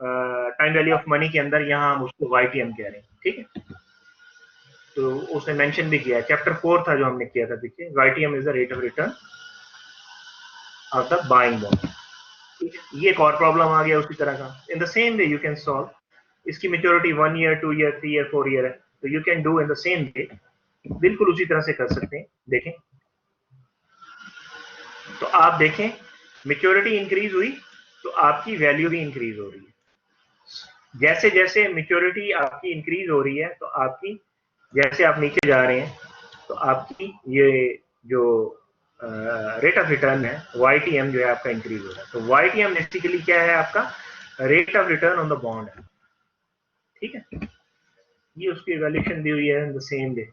टाइम वैल्यू ऑफ मनी के अंदर, यहाँ हम उसको YTM कह रहे हैं, ठीक है। तो उसने मेंशन भी किया, चैप्टर 4 था जो हमने किया था पीछे, YTM is the rate of return of the buying bond, ठीक है। ये एक और प्रॉब्लम आ गया उसी तरह का, in the same way you can solve, इसकी maturity 1 year 2 year 3 year 4 year है, तो you can do in the same way, बिल्कुल उसी तरह से कर सकते हैं। देखें तो आप देखें मेच्योरिटी इंक्रीज हुई तो आपकी वैल्यू भी इंक्रीज हो रही है। जैसे जैसे मेच्योरिटी आपकी इंक्रीज हो रही है तो आपकी, जैसे आप नीचे जा रहे हैं तो आपकी ये जो रेट ऑफ रिटर्न है YTM जो है आपका इंक्रीज हो रहा है। तो YTM बेसिकली क्या है, आपका rate of return on the bond है, ठीक है। ये उसकी इवैल्यूएशन दी हुई है इन द सेम डे।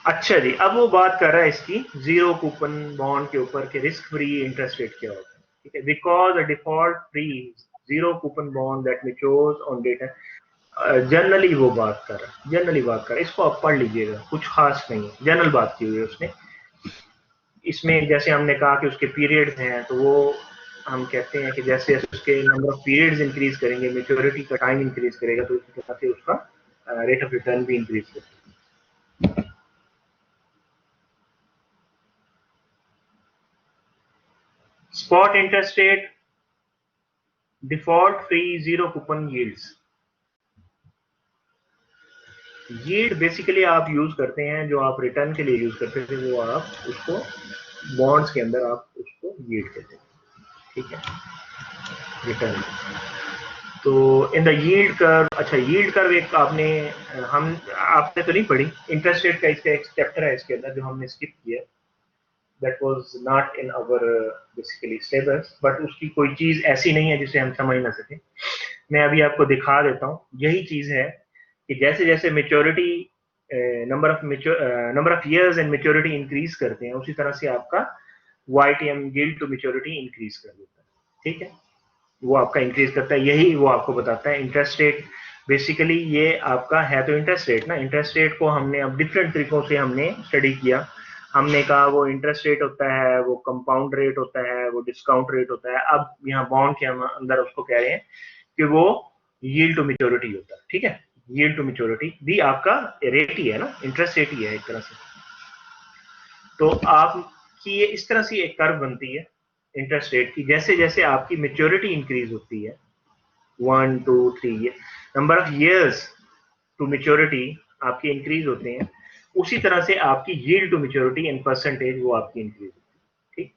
अच्छा जी, अब वो बात कर रहा है इसकी जीरो कूपन बॉन्ड के ऊपर के रिस्क फ्री इंटरेस्ट रेट क्या होता है, ठीक है। Because a default free zero coupon bond that matures on date, generally वो बात कर रहा है, जनरली बात कर रहा है। इसको आप पढ़ लीजिएगा, कुछ खास नहीं है, जनरल बात की हुई है उसने। इसमें जैसे हमने कहा कि उसके पीरियड्स हैं, तो वो हम कहते हैं कि जैसे जैसे उसके नंबर ऑफ पीरियड्स इंक्रीज करेंगे, मेच्योरिटी का टाइम इंक्रीज करेगा, तो इस तरह से उसका रेट ऑफ रिटर्न भी इंक्रीज करेगा। Spot interest rate, default free zero coupon yields. Yield basically आप यूज करते हैं, जो आप रिटर्न के लिए यूज करते थे, वो आप उसको बॉन्ड्स के अंदर आप उसको यील्ड कहते हैं, ठीक है, रिटर्न। तो इन द यील्ड कर्व, अच्छा यील्ड कर्व एक आपने आपने तो नहीं पढ़ी, इंटरेस्ट रेट का इसका एक चैप्टर है इसके अंदर जो हमने स्किप किया, that was not in our basically syllabus, but उसकी कोई चीज ऐसी नहीं है जिसे हम समझ ना सके। मैं अभी आपको दिखा देता हूँ। यही चीज है कि जैसे जैसे maturity number of years and maturity increase करते हैं, उसी तरह से आपका YTM yield to maturity increase कर देता है, ठीक है। वो आपका इंक्रीज करता है, यही वो आपको बताता है। इंटरेस्ट रेट बेसिकली ये आपका है तो इंटरेस्ट रेट ना, इंटरेस्ट रेट को हमने अब डिफरेंट तरीकों से हमने स्टडी किया। हमने कहा वो इंटरेस्ट रेट होता है, वो कंपाउंड रेट होता है, वो डिस्काउंट रेट होता है। अब यहाँ बॉन्ड के हम अंदर उसको कह रहे हैं कि वो यील्ड टू मेच्योरिटी होता है, ठीक है। यील्ड टू मेच्योरिटी भी आपका रेट ही है ना, इंटरेस्ट रेट ही है एक तरह से। तो आपकी ये इस तरह से एक कर्व बनती है इंटरेस्ट रेट की, जैसे जैसे आपकी मेच्योरिटी इंक्रीज होती है, 1 2 3 number of years to maturity आपके इंक्रीज होते हैं, उसी तरह से आपकी yield to maturity in percentage वो आपकी इंक्रीज होती है, ठीक।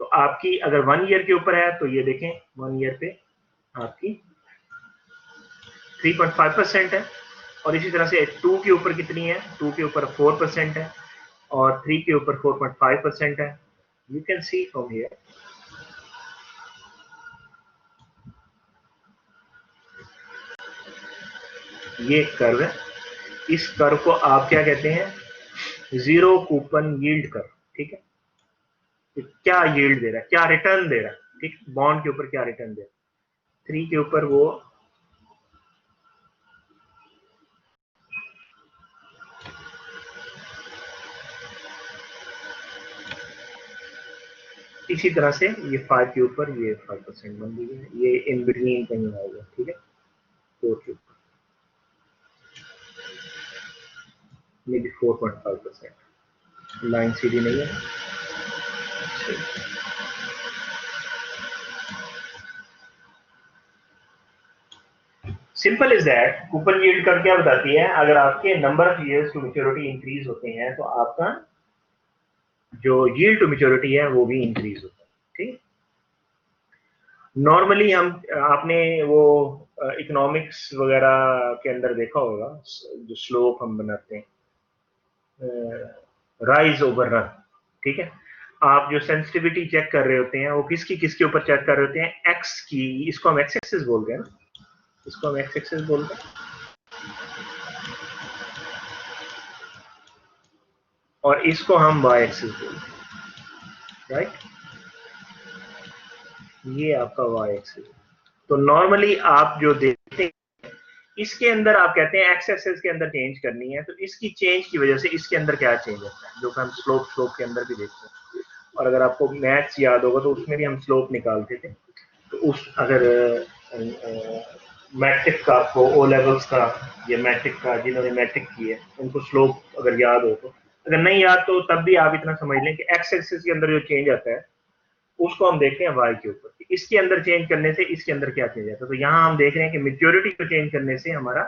तो आपकी अगर 1 ईयर के ऊपर है तो ये देखें 1 ईयर पे आपकी 3.5% है, और इसी तरह से 2 के ऊपर कितनी है, 2 के ऊपर 4% है, और 3 के ऊपर 4.5% है। You can see from here, ये कर्व है। इस कर्व को आप क्या कहते हैं, जीरो कूपन यील्ड कर्व, ठीक है। तो क्या यील्ड दे रहा है, क्या रिटर्न दे रहा है, ठीक, बॉन्ड के ऊपर क्या रिटर्न दे रहा है। 3 के ऊपर वो इसी तरह से ये 5 के ऊपर ये 5% बन गई है, ये इन बिटवीन कहीं आएगा, ठीक है। 4 के ऊपर ये भी 4.5%, लाइन सीधी नहीं है। Simple is that, coupon yield curve क्या बताती है, अगर आपके number of years to maturity increase होते हैं तो आपका जो यील्ड टू मेच्योरिटी है वो भी इंक्रीज होता है, ठीक। नॉर्मली हम आपने वो इकोनॉमिक्स वगैरह के अंदर देखा होगा, जो स्लोप हम बनाते हैं, राइज ओवर रन, ठीक है। आप जो सेंसिटिविटी चेक कर रहे होते हैं वो किसके ऊपर चेक कर रहे होते हैं, एक्स की, इसको हम एक्स एक्सिस बोलते हैं ना, इसको हम एक्स एक्सिस बोलते हैं, और इसको हम वाई एक्सिस बोलते हैं, राइट। ये आपका वाई एक्सिस। तो नॉर्मली आप जो देखते हैं इसके अंदर आप कहते हैं एक्स एक्सिस के अंदर चेंज करनी है, तो इसकी चेंज की वजह से इसके अंदर क्या चेंज होता है, जो कि हम स्लोप के अंदर भी देखते हैं। और अगर आपको मैथ्स याद होगा तो उसमें भी हम स्लोप निकालते थे। तो उस अगर मैट्रिक का आपको ओ लेवल्स का या मैट्रिक का, जिन्होंने मैट्रिक की है उनको स्लोप अगर याद हो, तो अगर नहीं याद तो तब भी आप इतना समझ लें कि एक्स एक्सिस के अंदर जो चेंज आता है उसको हम देखते हैं वाई के ऊपर, इसके अंदर चेंज करने से इसके अंदर क्या चेंज आता है। तो यहाँ हम देख रहे हैं कि मेच्योरिटी को चेंज करने से हमारा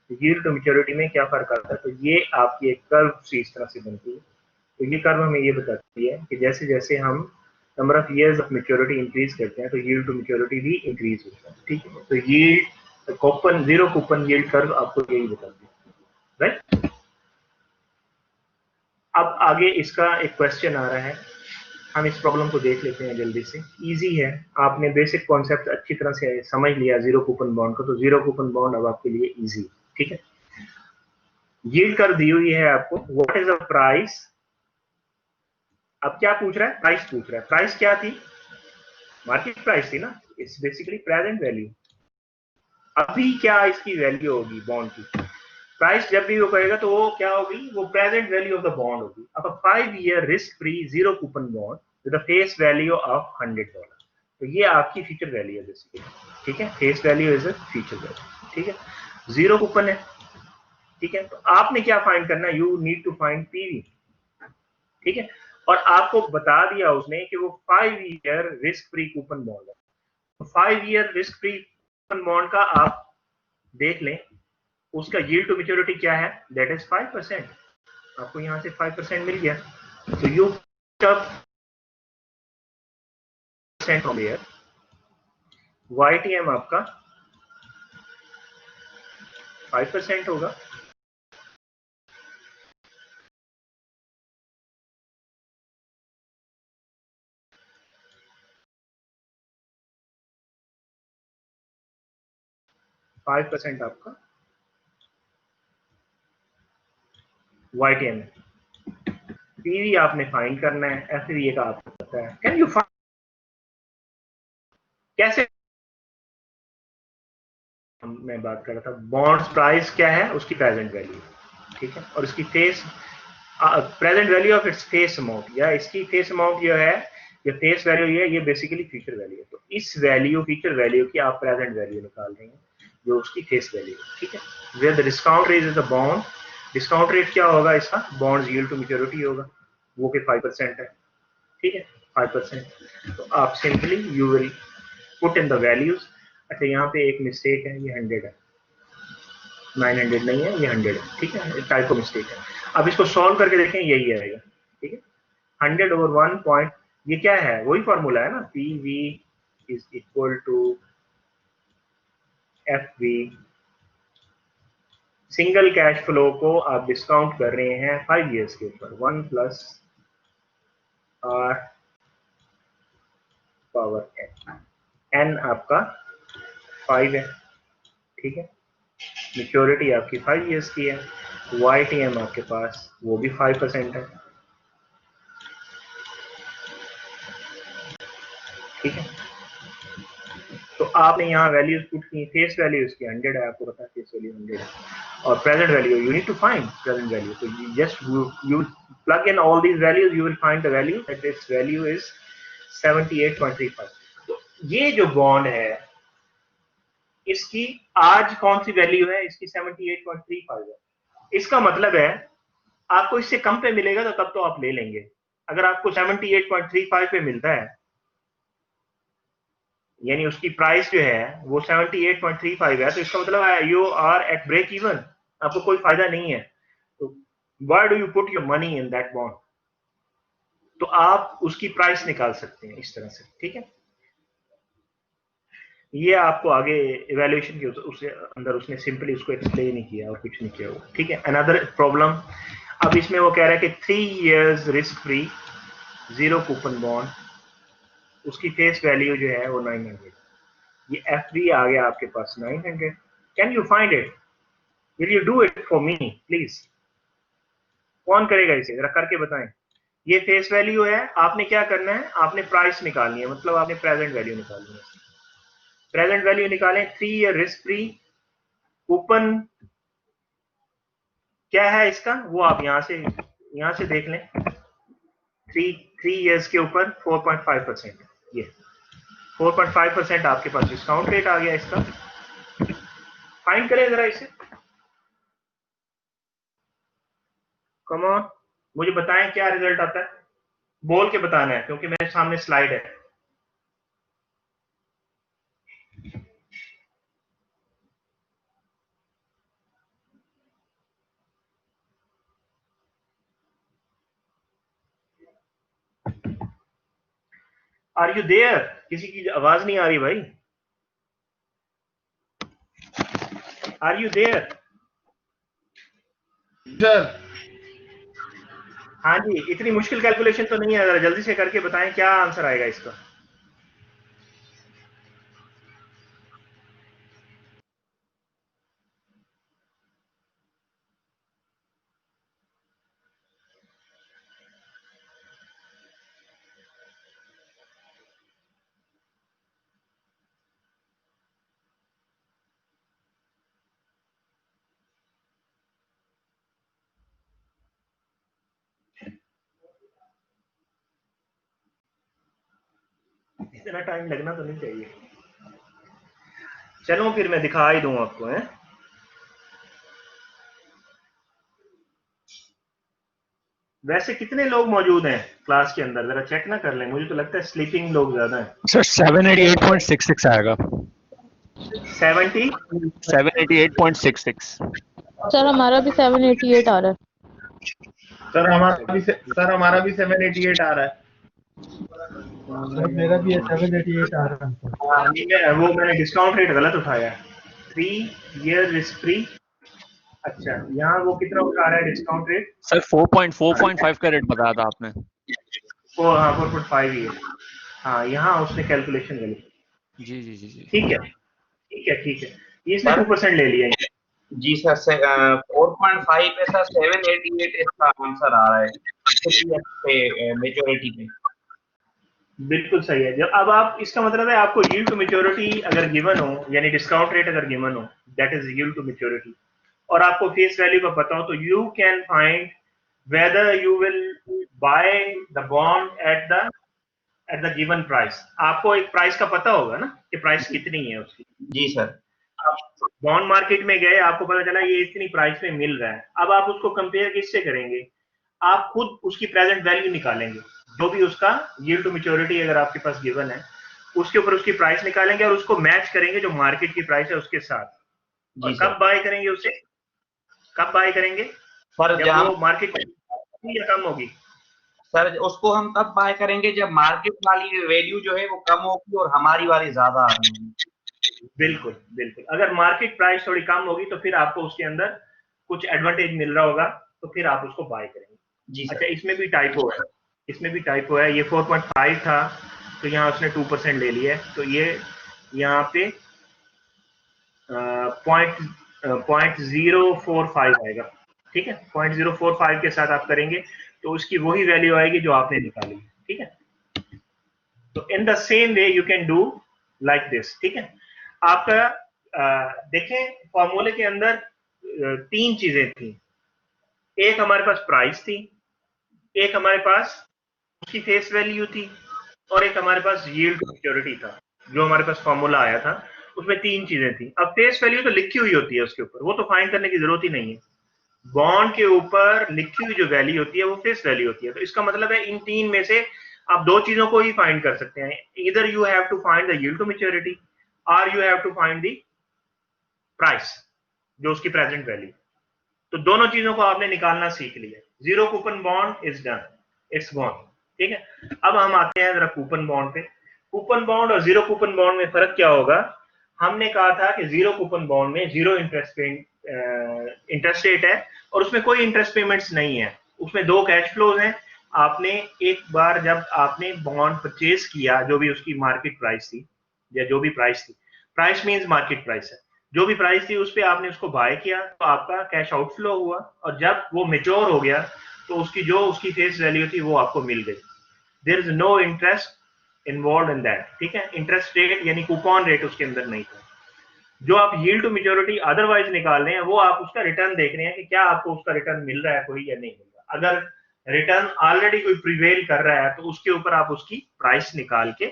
यील्ड टू मेच्योरिटी में क्या फर्क आता है। तो ये आपकी एक कर्व सी इस तरह से बनती है। तो ये कर्व हमें ये बताती है कि जैसे जैसे हम number of years of maturity increase करते हैं तो यील्ड टू मेच्योरिटी भी इंक्रीज होता है, ठीक है। तो yield coupon, zero coupon yield curve आपको यही बताती है, राइट। अब आगे इसका एक क्वेश्चन आ रहा है, हम इस प्रॉब्लम को देख लेते हैं जल्दी से। इजी है, आपने बेसिक कॉन्सेप्ट अच्छी तरह से समझ लिया जीरो कूपन बॉन्ड को, तो जीरो कूपन बॉन्ड अब आपके लिए इजी, ठीक है। यील्ड कर्व दी हुई है आपको, व्हाट इज द प्राइस। अब क्या पूछ रहा है, प्राइस पूछ रहा है। प्राइस क्या थी, मार्केट प्राइस थी ना, इट्स बेसिकली प्रेजेंट वैल्यू। अभी क्या इसकी वैल्यू होगी बॉन्ड की, प्राइस जब भी वो कहेगा तो वो क्या होगी, वो present value of the bond होगी। अब 5 year risk free zero coupon bond with face value of $100, तो ये आपकी फ्यूचर वैल्यू है बेसिकली, ठीक है। Face value is a future value, ठीक है। जीरो कूपन है, ठीक है। तो आपने क्या फाइंड करना है, you need to find PV, ठीक है। और आपको बता दिया उसने कि वो 5 year risk free coupon bond है, तो 5 year risk free coupon bond का आप देख लें, उसका यील्ड टू मेच्योरिटी क्या है, दैट इज 5%। आपको यहां से 5% मिल गया, तो यू फ्रॉम हियर YTM आपका 5% होगा, फाइव परसेंट आपका YTM है। पीवी आपने फाइंड करना है, FVA का आपको पता है। कैन यू फाइंड, कैसे, मैं बात कर रहा था बॉन्ड्स प्राइस क्या है, उसकी प्रेजेंट वैल्यू, ठीक है। और इसकी face present value of its face amount, या इसकी फेस अमाउंट जो है, ये फेस वैल्यू ये बेसिकली फ्यूचर वैल्यू है। तो इस वैल्यू, फ्यूचर वैल्यू की आप प्रेजेंट वैल्यू निकाल रहे हैं, जो उसकी फेस वैल्यू है, ठीक है। Where the discount rate is the bond, discount rate क्या होगा इसका, बॉन्ड यील्ड टू मैच्योरिटी होगा, वो के 5% है, ठीक है, 5%। तो आप simply you will put in the values. अच्छा यहाँ पे एक मिस्टेक है, ये 100 है, 900 नहीं है, ये 100 है, ठीक है, टाइपो मिस्टेक है। अब इसको सॉल्व करके देखें, यही आएगा, ठीक है। 100/1 पॉइंट, ये क्या है, वही फॉर्मूला है ना, P V is equal to F V. Single cash flow को आप डिस्काउंट कर रहे हैं 5 ईयर्स के ऊपर, 1 plus R power N, N आपका 5 है, ठीक है। मेच्योरिटी आपकी 5 ईयर्स की है, YTM आपके पास वो भी 5% है, ठीक है। तो आपने यहाँ वैल्यूज पुट की, फेस वैल्यू इसकी 100 है, आपको पता है फेस वैल्यू 100 है, और present value you need to find present value. तो just you plug in all these values, you will find the value that this value is 78.35। तो ये जो बॉन्ड है, इसकी आज कौन सी वैल्यू है, इसकी 78.35 है। इसका मतलब है आपको इससे कम पे मिलेगा तो तब तो आप ले लेंगे। अगर आपको 78.35 पे मिलता है, यानी उसकी प्राइस जो है वो 78.35 है, तो इसका मतलब है you are at break even, आपको कोई फायदा नहीं है। तो why do you put your money in that bond, तो आप उसकी प्राइस निकाल सकते हैं इस तरह से, ठीक है। ये आपको आगे इवैल्यूएशन के उसके अंदर उसने सिंपली उसको एक्सप्लेन ही किया और कुछ नहीं किया वो, ठीक है। अनदर प्रॉब्लम, अब इसमें वो कह रहा है कि 3 years risk free zero coupon bond, उसकी फेस वैल्यू जो है वो 900, ये एफ बी आ गया आपके पास 900। Can you find it, will you do it for me please, कौन करेगा इसे, जरा करके बताएं। ये फेस वैल्यू है, आपने क्या करना है, आपने प्राइस निकालनी है, मतलब आपने प्रेजेंट वैल्यू निकालनी है। प्रेजेंट वैल्यू निकालें, 3 ईयर रिस्क फ्री कूपन क्या है इसका, वो आप यहां से देख लें। 3 ईयर्स के ऊपर 4.5%, ये 4.5% आपके पास डिस्काउंट रेट आ गया इसका। फाइंड करें जरा इसे, कम ऑन, मुझे बताएं क्या रिजल्ट आता है, बोल के बताना है क्योंकि मेरे सामने स्लाइड है। Are you there? किसी की आवाज नहीं आ रही भाई। Are you there? सर हाँ जी, इतनी मुश्किल कैलकुलेशन तो नहीं है, जरा जल्दी से करके बताएं क्या आंसर आएगा इसका। इतना टाइम लगना तो नहीं चाहिए। चलो फिर मैं दिखा ही दूं आपको, है। वैसे कितने लोग मौजूद हैं क्लास के अंदर, जरा चेक ना कर लें, मुझे तो लगता है स्लीपिंग लोग ज्यादा हैं। सर 788.66 आएगा। 70? 788.66। सर हमारा भी 788 आ रहा है। सर हमारा भी 788 आ रहा है। सर मेरा भी 788 आ रहा है सर। वो मैंने डिस्काउंट रेट गलत उठाया। 3 years is free। अच्छा, यहाँ वो कितना उठा रहा है डिस्काउंट रेट? सर 4.5 का रेट बताया था आपने। हाँ 4.5 ही है। हाँ, यहाँ उसने कैलकुलेशन गलत। जी जी जी जी। ठीक है ठीक है ठीक है, ये इसने 2% ले लिया है। जी सर, 4.5 पे सर 788 इसका आंसर आ रहा है पे मेजोरिटी पे। बिल्कुल सही है। जब अब आप, इसका मतलब है आपको यील्ड टू मैच्योरिटी अगर गिवन हो, यानी डिस्काउंट रेट अगर गिवन हो, that is yield to maturity, और आपको फेस वैल्यू का पता हो, तो you can find whether you will buy the bond at the given price. आपको एक प्राइस का पता होगा ना कि प्राइस कितनी है उसकी। जी सर। आप बॉन्ड मार्केट में गए, आपको पता चला ये इतनी प्राइस में मिल रहा है। अब आप उसको कंपेयर किससे करेंगे? आप खुद उसकी प्रेजेंट वैल्यू निकालेंगे, जो भी उसका यील्ड टू मैच्योरिटी अगर आपके पास गिवन है, उसके ऊपर उसकी प्राइस निकालेंगे और उसको मैच करेंगे जो मार्केट की प्राइस है उसके साथ। और कब बाय करेंगे उसे? कब बाय करेंगे? सर जब वो मार्केट या कम होगी। सर उसको हम तब बाय करेंगे जब मार्केट वाली वैल्यू जो है वो कम होगी और हमारी वाली ज्यादा आ रही है। बिल्कुल बिल्कुल, अगर मार्केट प्राइस थोड़ी कम होगी तो फिर आपको उसके अंदर कुछ एडवांटेज मिल रहा होगा, तो फिर आप उसको बाय करेंगे। जी सर। अच्छा, इसमें भी टाइपो है, इसमें भी टाइपो है। ये 4.5 था, तो यहाँ उसने 2% ले लिया है, तो ये यहाँ पे 0.045 आएगा। ठीक है, 0.045 के साथ आप करेंगे तो उसकी वही वैल्यू आएगी जो आपने निकाली। ठीक है, तो इन the same way you can do like this. ठीक है, आपका देखें फॉर्मूले के अंदर 3 चीजें थी। एक हमारे पास प्राइस थी, एक हमारे पास उसकी फेस वैल्यू थी, और एक हमारे पास यील्ड टू मैच्योरिटी था, जो हमारे पास फॉर्मूला आया था। उसमें 3 चीजें थी। अब फेस वैल्यू तो लिखी हुई होती है उसके ऊपर, वो तो फाइंड करने की जरूरत ही नहीं है। बॉन्ड के ऊपर लिखी हुई जो वैल्यू होती है वो फेस वैल्यू होती है। तो इसका मतलब है इन 3 में से आप 2 चीजों को ही फाइंड कर सकते हैं। इधर you have to find the yield to maturity, और you have to find the price, जो उसकी प्रेजेंट वैल्यू। तो दोनों चीजों को आपने निकालना सीख लिया। Zero coupon bond is done, it's gone. ठीक है, अब हम आते हैं जरा कूपन बॉन्ड पे। कूपन बॉन्ड और जीरो कूपन बॉन्ड में फर्क क्या होगा? हमने कहा था कि जीरो कूपन बॉन्ड में जीरो इंटरेस्ट रेट है, और उसमें कोई इंटरेस्ट पेमेंट्स नहीं है। उसमें 2 कैश फ्लोज हैं। आपने एक बार जब आपने बॉन्ड परचेज किया, जो भी उसकी मार्केट प्राइस थी, या जो भी प्राइस थी, प्राइस मींस मार्केट प्राइस है, जो भी प्राइस थी उस पर आपने उसको बाय किया, तो आपका कैश आउटफ्लो हुआ, और जब वो मेच्योर हो गया तो उसकी फेस वैल्यू थी वो आपको मिल गई। There is no interest involve in that. ठीक है, इंटरेस्ट रेट यानी कूपन रेट उसके अंदर नहीं था। जो आप यील्ड टू मैच्योरिटी अदरवाइज निकाल रहे हैं, वो आप उसका रिटर्न देख रहे हैं कि क्या आपको उसका रिटर्न मिल रहा है कोई या नहीं मिल रहा। अगर रिटर्न ऑलरेडी कोई प्रिवेल कर रहा है, तो उसके ऊपर आप उसकी प्राइस निकाल के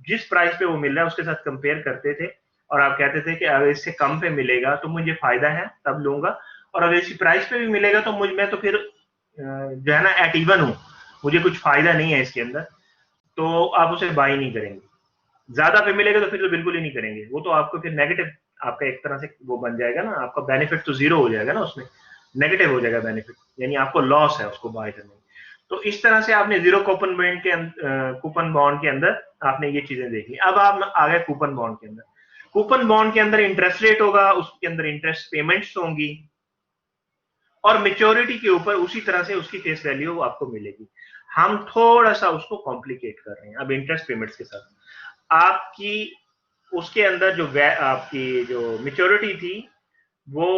जिस प्राइस पे वो मिल रहा है उसके साथ कंपेयर करते थे, और आप कहते थे कि अगर इससे कम पे मिलेगा तो मुझे फायदा है, तब लूंगा, और अगर इसी प्राइस पे भी मिलेगा तो मैं तो फिर जो है ना एट इवन हूं, मुझे कुछ फायदा नहीं है इसके अंदर, तो आप उसे बाई नहीं करेंगे। ज्यादा पे मिलेगा तो फिर तो बिल्कुल ही नहीं करेंगे, वो तो आपको फिर नेगेटिव, आपका एक तरह से वो बन जाएगा ना, आपका बेनिफिट तो जीरो हो जाएगा ना, उसमें नेगेटिव हो जाएगा बेनिफिट, यानी आपको लॉस है उसको बाय करने में। तो इस तरह से आपने जीरो कूपन बॉन्ड के अंदर आपने ये चीजें देख ली। अब आप आ गए कूपन बॉन्ड के अंदर। कूपन बॉन्ड के अंदर इंटरेस्ट रेट होगा, उसके अंदर इंटरेस्ट पेमेंट्स होंगी, और मेच्योरिटी के ऊपर उसी तरह से उसकी फेस वैल्यू आपको मिलेगी। हम थोड़ा सा उसको कॉम्प्लिकेट कर रहे हैं अब इंटरेस्ट पेमेंट्स के साथ। आपकी उसके अंदर जो आपकी जो मेच्योरिटी थी वो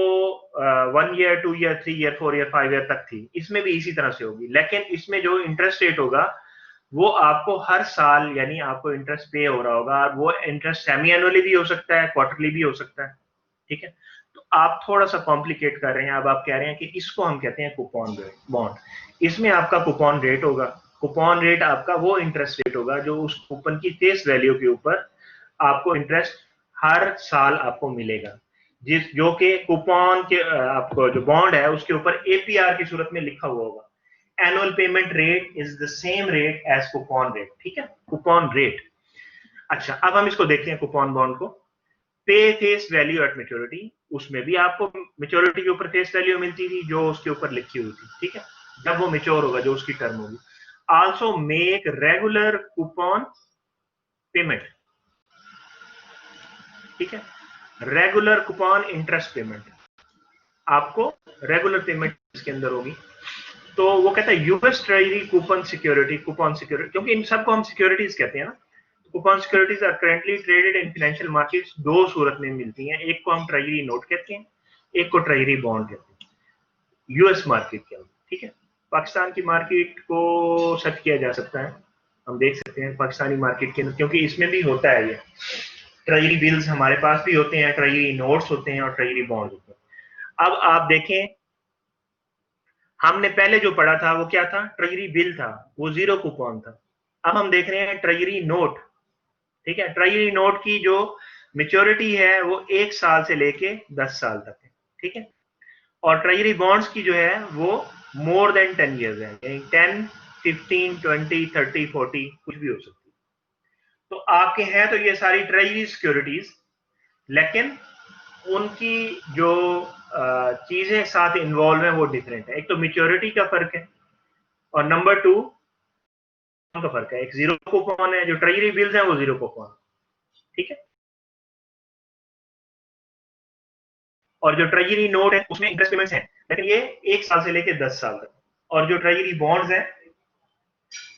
1 year, 2 year, 3 year, 4 year, 5 year तक थी, इसमें भी इसी तरह से होगी। लेकिन इसमें जो इंटरेस्ट रेट होगा वो आपको हर साल, यानी आपको इंटरेस्ट पे हो रहा होगा, वो इंटरेस्ट सेमी एनुअली भी हो सकता है, क्वार्टरली भी हो सकता है, ठीक है। तो आप थोड़ा सा कॉम्प्लिकेट कर रहे हैं। अब आप कह रहे हैं कि इसको हम कहते हैं कूपन बॉन्ड। इसमें आपका कूपन रेट होगा, कूपन रेट आपका वो इंटरेस्ट रेट होगा जो उस कूपन की फेस वैल्यू के ऊपर आपको इंटरेस्ट हर साल आपको मिलेगा, जो कि कूपन के आपको जो बॉन्ड है उसके ऊपर एपीआर की सूरत में लिखा हुआ होगा। Annual payment rate is the same rate as coupon rate, ठीक है, कूपन रेट। अच्छा, अब हम इसको देखते हैं कूपन बॉन्ड को। पे फेस वैल्यू एट मेच्योरिटी, उसमें भी आपको मेच्योरिटी के ऊपर फेस वैल्यू मिलती थी जो उसके ऊपर लिखी हुई थी, ठीक है, जब वो मेच्योर होगा, जो उसकी टर्म होगी। Also make regular coupon payment, ठीक है, रेगुलर कूपन इंटरेस्ट पेमेंट, आपको रेगुलर पेमेंट इसके अंदर होगी। तो वो कहता है यूएस ट्रेजरी कूपन सिक्योरिटी, क्योंकि इन सबको हम सिक्योरिटीज कहते हैं ना। Coupon securities are currently traded in financial markets, दो सूरत में मिलती हैं, एक को हम ट्रेजरी नोट कहते हैं, एक को ट्रेजरी बॉन्ड कहते हैं, यूएस मार्केट के अंदर, ठीक है। पाकिस्तान की मार्केट को सर्च किया जा सकता है, हम देख सकते हैं पाकिस्तानी मार्केट के अंदर, क्योंकि इसमें भी होता है ये ट्रेजरी बिल्स हमारे पास भी होते हैं, ट्रेजरी नोट्स होते हैं और ट्रेजरी बॉन्ड होते हैं। अब आप देखें, हमने पहले जो पढ़ा था वो क्या था, ट्रेजरी बिल था, वो जीरो कूपन था। अब हम देख रहे हैं ट्रेजरी नोट, ठीक है। ट्रेजरी नोट की जो मेच्योरिटी है वो 1 साल से लेके 10 साल तक है, ठीक है। और ट्रेजरी बॉन्ड्स की जो है वो मोर देन 10 ईयर्स है, यानी 10, 15, 20, 30, 40 कुछ भी हो सकती है। तो आपके हैं तो ये सारी ट्रेजरी सिक्योरिटीज, लेकिन उनकी जो चीजें साथ इन्वॉल्व है वो डिफरेंट है। एक तो मेच्योरिटी का फर्क है, और नंबर 2 का फर्क है। एक जीरो कूपन है, जो ट्रेजरी बिल्स हैं वो जीरो कूपन, ठीक है। और जो ट्रेजरी नोट है उसमें इंटरेस्ट पेमेंट्स हैं, लेकिन ये 1 साल से लेकर 10 साल तक। और जो ट्रेजरी बॉन्ड्स हैं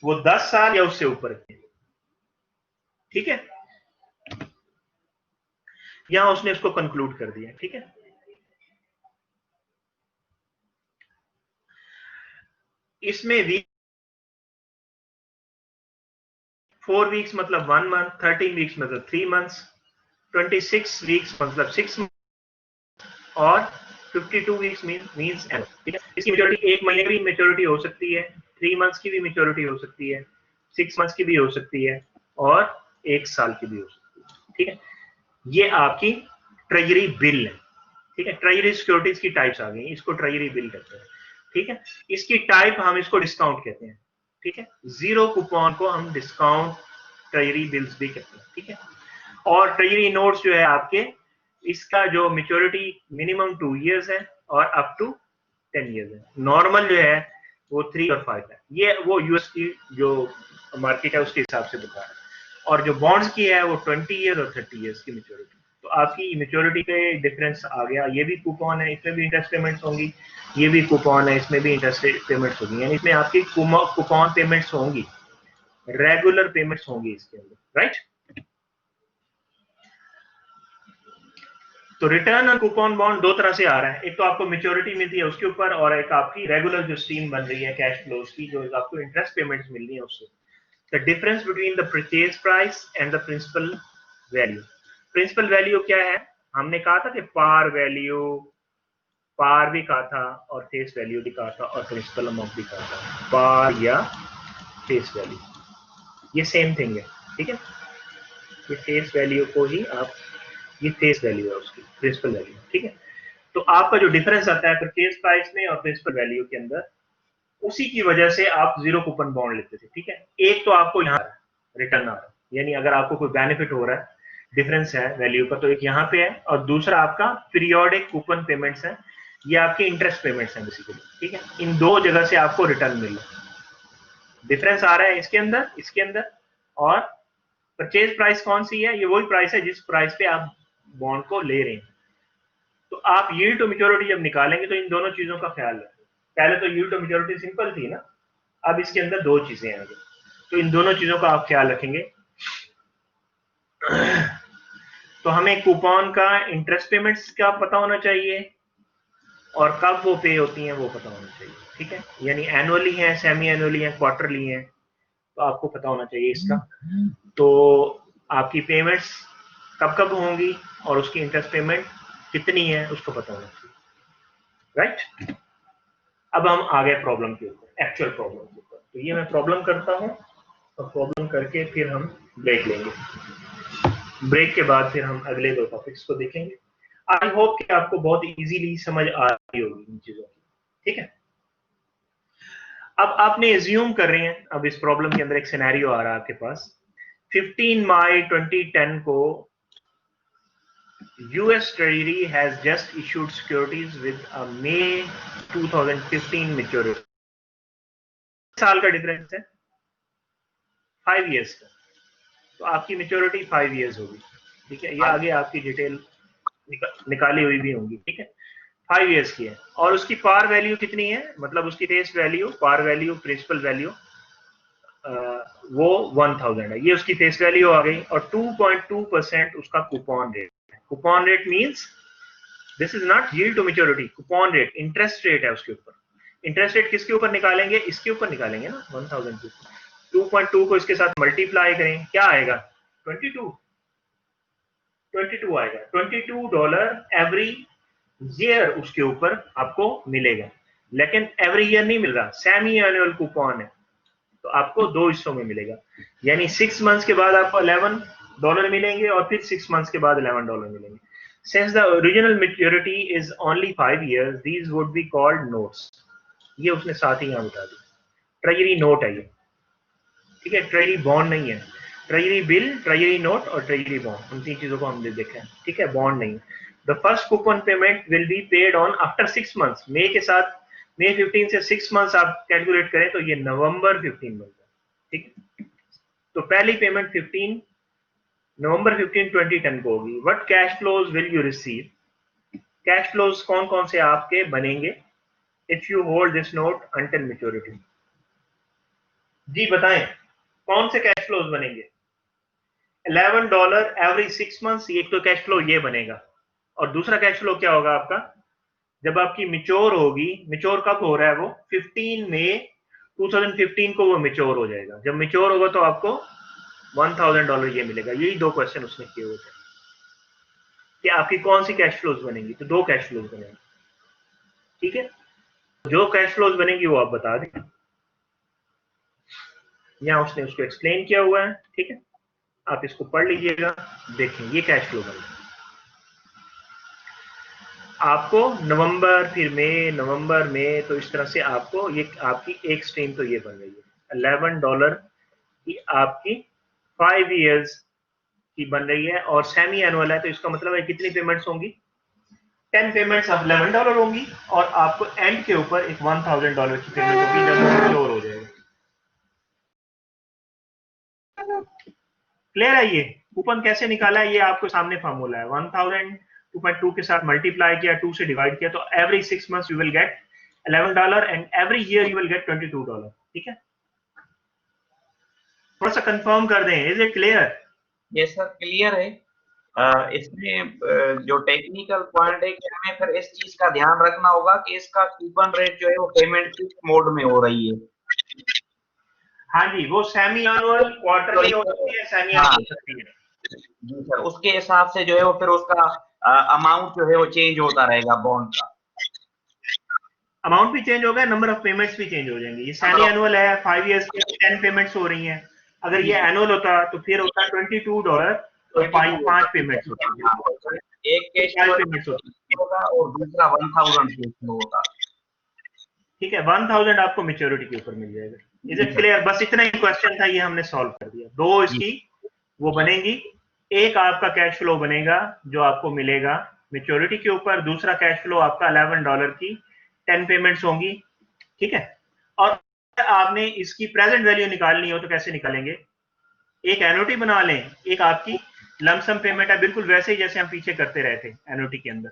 वो 10 साल या उससे ऊपर है, ठीक है। यहां उसने इसको कंक्लूड कर दिया, ठीक है। इसमें 4 वीक्स मतलब 1 मंथ, 13 वीक्स मतलब 3 मंथ्स, 26 वीक्स मतलब 6 मंथ, और 52 वीक्स मींस एनुअल, ठीक है। इसकी मैच्योरिटी 1 महीने की भी मैच्योरिटी हो सकती है, 3 मंथ्स की भी मैच्योरिटी हो सकती है, 6 मंथ्स की भी हो सकती है, और 1 साल की भी हो सकती है, ठीक है। ये आपकी ट्रेजरी बिल है, ठीक है। ट्रेजरी सिक्योरिटीज की टाइप्स आ गई, इसको ट्रेजरी बिल कहते हैं, ठीक है। इसकी टाइप हम इसको डिस्काउंट कहते हैं, ठीक है। जीरो कूपन को हम डिस्काउंट ट्रेजरी बिल्स भी कहते हैं, ठीक है। और ट्रेजरी नोट्स जो है आपके, इसका जो मेच्योरिटी मिनिमम 2 इयर्स है और अप टू 10 इयर्स है। नॉर्मल जो है वो 3 और 5 है। ये वो यूएस की जो मार्केट है उसके हिसाब से बता रहा है। और जो बॉन्ड्स की है वो 20 ईयर और 30 इयर्स की मेच्योरिटी। तो आपकी मेच्योरिटी पे डिफरेंस आ गया। ये भी कूपन है, इसमें भी इंटरेस्ट पेमेंट्स होंगी, ये भी कूपन है, इसमें भी इंटरेस्ट पेमेंट्स होंगी, यानी इसमें आपकी कूपन पेमेंट्स होंगी, रेगुलर पेमेंट्स होंगी इसके अंदर, राइट। तो रिटर्न ऑन कूपन बॉन्ड दो तरह से आ रहा है, एक तो आपको मेच्योरिटी मिलती है उसके ऊपर, और एक आपकी रेगुलर जो स्ट्रीम बन रही है कैश फ्लोज की, जो आपको इंटरेस्ट पेमेंट्स मिल रही है उससे। The difference between the purchase price and the principal value. Principal value क्या है, हमने कहा था कि पार वैल्यू, पार भी कहा था और फेस वैल्यू भी कहा था और प्रिंसिपल अमाउंट भी कहा था, पार या फेस वैल्यू ये सेम थिंग है, ठीक है। ये फेस वैल्यू को ही आप, ये फेस वैल्यू है उसकी, प्रिंसिपल वैल्यू, ठीक है। तो आपका जो डिफरेंस आता है परचेज प्राइस में और प्रिंसिपल वैल्यू के अंदर, उसी की वजह से आप जीरो कूपन बॉन्ड लेते थे, ठीक है। एक तो आपको यहाँ रिटर्न आ रहा है, यानी अगर आपको कोई बेनिफिट हो रहा है, डिफरेंस है वैल्यू का, तो एक यहाँ पे है, और दूसरा आपका पीरियोडिक कूपन पेमेंट्स है, ये आपके इंटरेस्ट पेमेंट्स हैं बेसिकली, ठीक है। इन दो जगह से आपको रिटर्न मिल रहा है, डिफरेंस आ रहा है इसके अंदर और परचेज प्राइस कौन सी है? ये वही प्राइस है जिस प्राइस पे आप बॉन्ड को ले रहे हैं। तो आप यील्ड टू मैच्योरिटी जब निकालेंगे तो इन दोनों चीजों का ख्याल रखें। पहले तो यील्ड टू मैच्योरिटी सिंपल थी ना, अब इसके अंदर दो चीजें आ गई, तो इन दोनों चीजों का आप ख्याल रखेंगे। तो हमें कूपन का इंटरेस्ट पेमेंट्स का पता होना चाहिए और कब वो पे होती हैं वो पता होना चाहिए, ठीक है? यानी एनुअली है, सेमी एनुअली है, क्वार्टरली है, तो आपको पता होना चाहिए इसका। तो आपकी पेमेंट्स कब कब होंगी और उसकी इंटरेस्ट पेमेंट कितनी है उसको पता होना चाहिए, राइट? अब हम आ गए प्रॉब्लम के ऊपर, एक्चुअल प्रॉब्लम के ऊपर। तो ये मैं प्रॉब्लम करता हूं और प्रॉब्लम करके फिर हम ब्रेक लेंगे। ब्रेक के बाद फिर हम अगले दो टॉपिक्स को देखेंगे। आई होप कि आपको बहुत इजीली समझ आ रही होगी इन चीजों की, ठीक है? अब आपने एज्यूम कर रहे हैं, अब इस प्रॉब्लम के अंदर एक सिनेरियो आ रहा है आपके पास। 15 मई 2010 को US Treasury has just issued securities with a May 2015 maturity। साल का डिफरेंस है, 5 years का, तो आपकी मेच्योरिटी 5 years होगी, ठीक है? ये आगे आपकी डिटेल निकाली हुई भी होंगी, ठीक है? 5 years की है और उसकी पार वैल्यू कितनी है, मतलब उसकी face value, par value, principal value वो 1000 है। ये उसकी फेस वैल्यू आ गई और 2.2% उसका कूपन रेट है। Coupon rate means this is not yield to maturity, coupon rate interest rate है उसके ऊपर। इंटरेस्ट रेट किसके ऊपर निकालेंगे? इसके ऊपर निकालेंगे ना, 1000 के ऊपर। 2.2 को इसके साथ मल्टीप्लाई करें, क्या आएगा? 22 आएगा। $22 एवरी ईयर उसके ऊपर आपको मिलेगा, लेकिन एवरी ईयर नहीं मिल रहा, सेमी एनुअल कूपन है, तो आपको 2 हिस्सों में मिलेगा। यानी 6 मंथ्स के बाद आपको $11 मिलेंगे और फिर 6 मंथ्स के बाद $11 मिलेंगे। Since the original maturity is only 5 years, these would be called notes। ये उसने साथ ही यहाँ बता दी, ट्रेजरी नोट है ये, ठीक है? ट्रेजरी बॉन्ड नहीं है। ट्रेजरी बिल, ट्रेजरी नोट और ट्रेजरी बॉन्ड, उन 3 चीजों को हमने देखा है, ठीक है? बॉन्ड नहीं। The first coupon payment will be paid on after 6 months. मे के साथ May 15 से 6 मंथ्स आप कैलकुलेट करें तो ये November 15 बनता है, ठीक है? तो पहली पेमेंट November 15, 2010 को होगी। What cash flows will you receive? Cash flows कौन कौन से आपके बनेंगे if you hold this note until maturity? जी बताएं, कौन से कैश फ्लोज बनेंगे? $11 एवरी 6 मंथ्स, एक तो कैश फ्लो ये बनेगा। और दूसरा कैश फ्लो क्या होगा आपका? जब आपकी मिच्योर होगी, मिच्योर कब हो रहा है वो? 15 मई 2015 को वो मिच्योर हो जाएगा। जब मिच्योर होगा तो आपको $1000 ये मिलेगा। यही 2 क्वेश्चन उसने किए हुए थे कि आपकी कौन सी कैश फ्लोज बनेंगी। तो 2 कैश फ्लोज बनेंगी, ठीक है? जो कैश फ्लोज बनेगी वो आप बता दें, यहां उसने उसको एक्सप्लेन किया हुआ है, ठीक है? आप इसको पढ़ लीजिएगा, देखें ये कैश फ्लो बनेगा आपको नवंबर, फिर मई, नवंबर में, तो इस तरह से आपको ये आपकी एक स्ट्रीम तो ये बन रही है। $11 की आपकी 5 years की बन रही है और सेमी एनुअल है, तो इसका मतलब है कितनी पेमेंट्स होंगी? 10 पेमेंट्स ऑफ $11 होंगी और आपको एंड के ऊपर एक $1000 की पेमेंट होगी जब वो मैच्योर हो जाएगा। क्लियर है? ये कूपन कैसे निकाला है ये आपको सामने फॉर्मूला है। 1000 2.2 के साथ मल्टीप्लाई किया, 2 से डिवाइड किया, तो every 6 months you will get $11 and every year you will get $22, ठीक है? थोड़ा सा कंफर्म कर दें, is it clear? Yes sir, clear है। इसमें जो टेक्निकल पॉइंट है कि हमें फिर इस चीज का ध्यान रखना होगा कि इसका कूपन रेट जो है वो पेमेंट किस मोड में हो रही है। हाँ जी, वो सेमी एनुअल, क्वार्टरली हो सकती है, सेमी एनुअल हो सकती है। जी सर, उसके हिसाब से जो है वो फिर उसका अमाउंट जो है वो चेंज होता रहेगा बॉन्ड का। अमाउंट भी चेंज होगा, नंबर ऑफ पेमेंट्स भी चेंज हो जाएंगी। ये सेमी एनुअल है, 5 years की 10 पेमेंट्स हो रही हैं। अगर ये एनुअल होता तो फिर होता $22 तो 5 पेमेंट्स होती, एक कैश पेमेंट होगा और दूसरा 1000 होगा, ठीक है? 1000 आपको मैच्योरिटी के ऊपर मिल जाएगा। Is it clear? बस इतना ही क्वेश्चन था, ये हमने सॉल्व कर दिया। 2 इसकी वो बनेंगी, एक आपका कैश फ्लो बनेगा जो आपको मिलेगा मैच्योरिटी के ऊपर, दूसरा कैश फ्लो आपका $11 की 10 पेमेंट्स होंगी, ठीक है? और आपने इसकी प्रेजेंट वैल्यू निकालनी हो तो कैसे निकालेंगे? एक एनओटी बना लें, एक आपकी लमसम पेमेंट है, बिल्कुल वैसे ही जैसे हम पीछे करते रहे थे एनओटी के अंदर।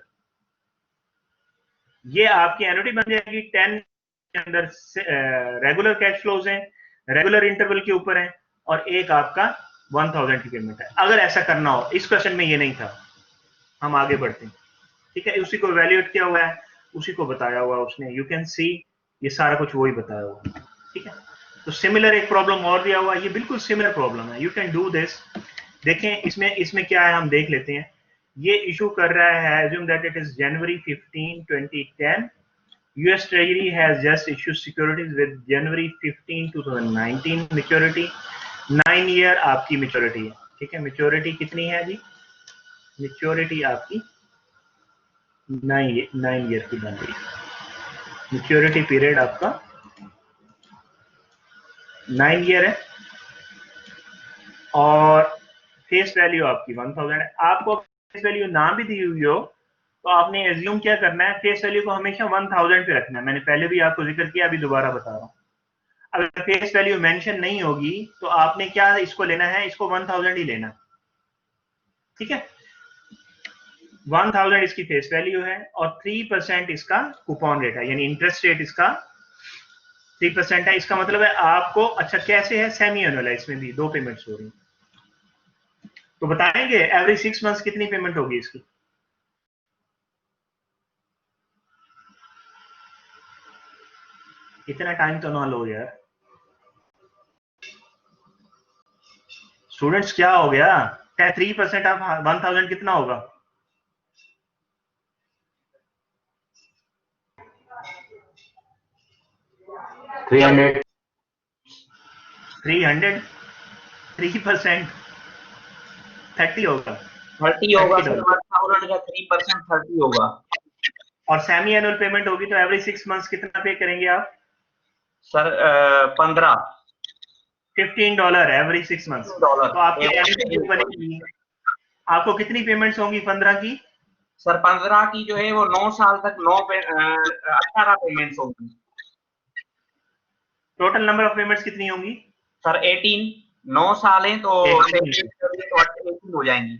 ये आपकी एनओटी बन जाएगी 10 के अंदर रेगुलर कैश फ्लोज हैं, रेगुलर इंटरवल के ऊपर हैं, और एक आपका 1000 की पेमेंट है। अगर ऐसा करना हो, इस क्वेश्चन में ये नहीं था, हम आगे बढ़ते हैं, ठीक है। उसी को वैल्यूएट किया हुआ है, उसी को बताया हुआ है उसने, यू कैन सी ये सारा कुछ वही बताया हुआ है, ठीक है। तो सिमिलर एक प्रॉब्लम और दिया हुआ है, ये बिल्कुल सिमिलर प्रॉब्लम है, यू कैन डू दिस। देखें इसमें क्या है, हम देख लेते हैं। ये इशू कर रहा है, assume that it is January 15, 2010. US Treasury has just issued securities with January 15, 2019 maturity. 9 year आपकी मेच्योरिटी है, ठीक है। मेच्योरिटी कितनी है जी? मेच्योरिटी आपकी 9 ईयर की बन रही है। मेच्योरिटी पीरियड आपका 9 ईयर है, और फेस वैल्यू आपकी 1000 है। आपको फेस वैल्यू ना भी दी हुई हो तो आपने एज्यूम क्या करना है, फेस वैल्यू को हमेशा 1000 पे रखना है। मैंने पहले भी आपको जिक्र किया, अभी दोबारा बता रहा हूं। अगर फेस वैल्यू मेंशन नहीं होगी तो आपने क्या इसको लेना है, इसको 1000 ही लेना, ठीक है। 1000 इसकी फेस वैल्यू है, और 3% इसका कूपन रेट है, यानी इंटरेस्ट रेट इसका 3% है। इसका मतलब है आपको, अच्छा कैसे है, सेमी एनुअल है, इसमें भी 2 पेमेंट्स हो रही हैं। तो बताएंगे एवरी 6 मंथ्स कितनी पेमेंट होगी इसकी? इतना टाइम तो ना लो यार स्टूडेंट्स, क्या हो गया? क्या 3% ऑफ 1000 कितना होगा? 300 300 3% 30 होगा। 30 होगा सर, $30। 1000 का 3% 30 होगा। और सेमी एनुअल पेमेंट होगी तो एवरी 6 मंथ्स कितना पे करेंगे आप सर? 15 $15 every 6 months. $15 तो आपकी एनुअल बनेगी, आपको कितनी पेमेंट्स होंगी 15 की? सर 15 की जो है वो 9 साल तक 18 पेमेंट्स होंगी। टोटल नंबर ऑफ पेमेंट्स कितनी होंगी सर? 18। 9 साल है तो 18 18 हो जाएंगी।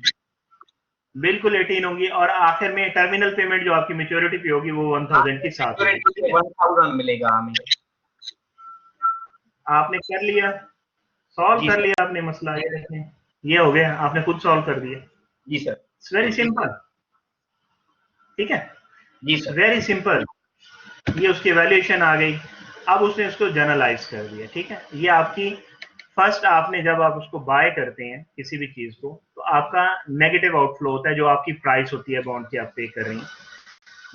बिल्कुल 18 होंगी, और आखिर में टर्मिनल पेमेंट जो आपकी मेच्योरिटी पे होगी वो 1000 के साथ होगी। 1000 मिलेगा हमें। आपने कर लिया, सॉल्व जी कर सर। लिया आपने मसला, ये देखें ये हो गया, आपने खुद सॉल्व कर दिया। जी सर। इट्स वेरी सिंपल, ठीक है, जी सर। Very simple. ये उसकी वैल्यूएशन आ गई, अब उसने उसको जनरलाइज कर दिया, ठीक है। ये आपकी फर्स्ट, आपने जब आप उसको बाय करते हैं किसी भी चीज को, तो आपका नेगेटिव आउटफ्लो होता है, जो आपकी प्राइस होती है बॉन्ड की आप पे कर रही हैं।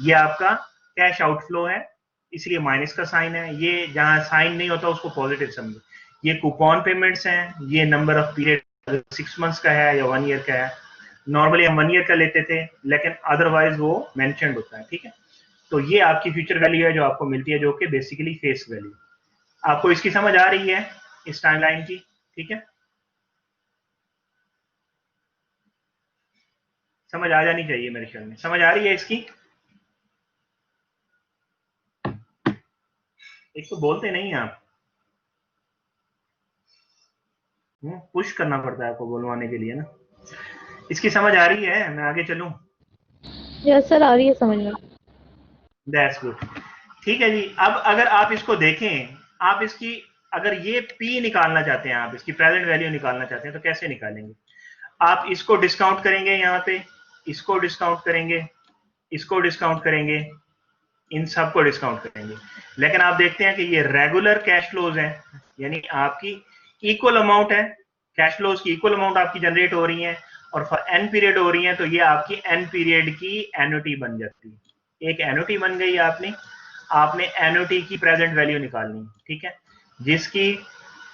ये आपका कैश आउटफ्लो है, इसलिए माइनस का साइन है। ये जहां साइन नहीं होता उसको पॉजिटिव समझो। ये कूपन पेमेंट्स हैं, ये नंबर ऑफ पीरियड 6 मंथ्स का है या 1 ईयर का है। नॉर्मली हम 1 ईयर का लेते थे, लेकिन अदरवाइज वो मेंशन्ड होता है, ठीक है। तो ये आपकी फ्यूचर वैल्यू है जो आपको मिलती है, जो कि बेसिकली फेस वैल्यू। आपको इसकी समझ आ रही है, इस टाइमलाइन की, ठीक है। समझ आ जानी चाहिए मेरे ख्याल में, समझ आ रही है इसकी। एक तो बोलते नहीं हैं आप, पुश करना पड़ता है आपको बोलवाने के लिए ना। इसकी समझ आ रही है, मैं आगे चलूं? यस सर, आ रही है समझ में। दैट्स गुड, ठीक है जी। अब अगर आप इसको देखें, आप इसकी, अगर ये पी निकालना चाहते हैं, आप इसकी प्रेजेंट वैल्यू निकालना चाहते हैं, तो कैसे निकालेंगे? आप इसको डिस्काउंट करेंगे, यहाँ पे इसको डिस्काउंट करेंगे, इसको डिस्काउंट करेंगे, इन सबको डिस्काउंट करेंगे। लेकिन आप देखते हैं कि ये रेगुलर कैश फ्लोज हैं, यानी आपकी इक्वल अमाउंट है, कैश फ्लोज की इक्वल अमाउंट आपकी जनरेट हो रही है, और फॉर एन पीरियड हो रही है, तो ये आपकी एन पीरियड की एनुटी बन जाती है। एक एनुटी बन गई आपने एनुटी की प्रेजेंट वैल्यू निकालनी, ठीक है, जिसकी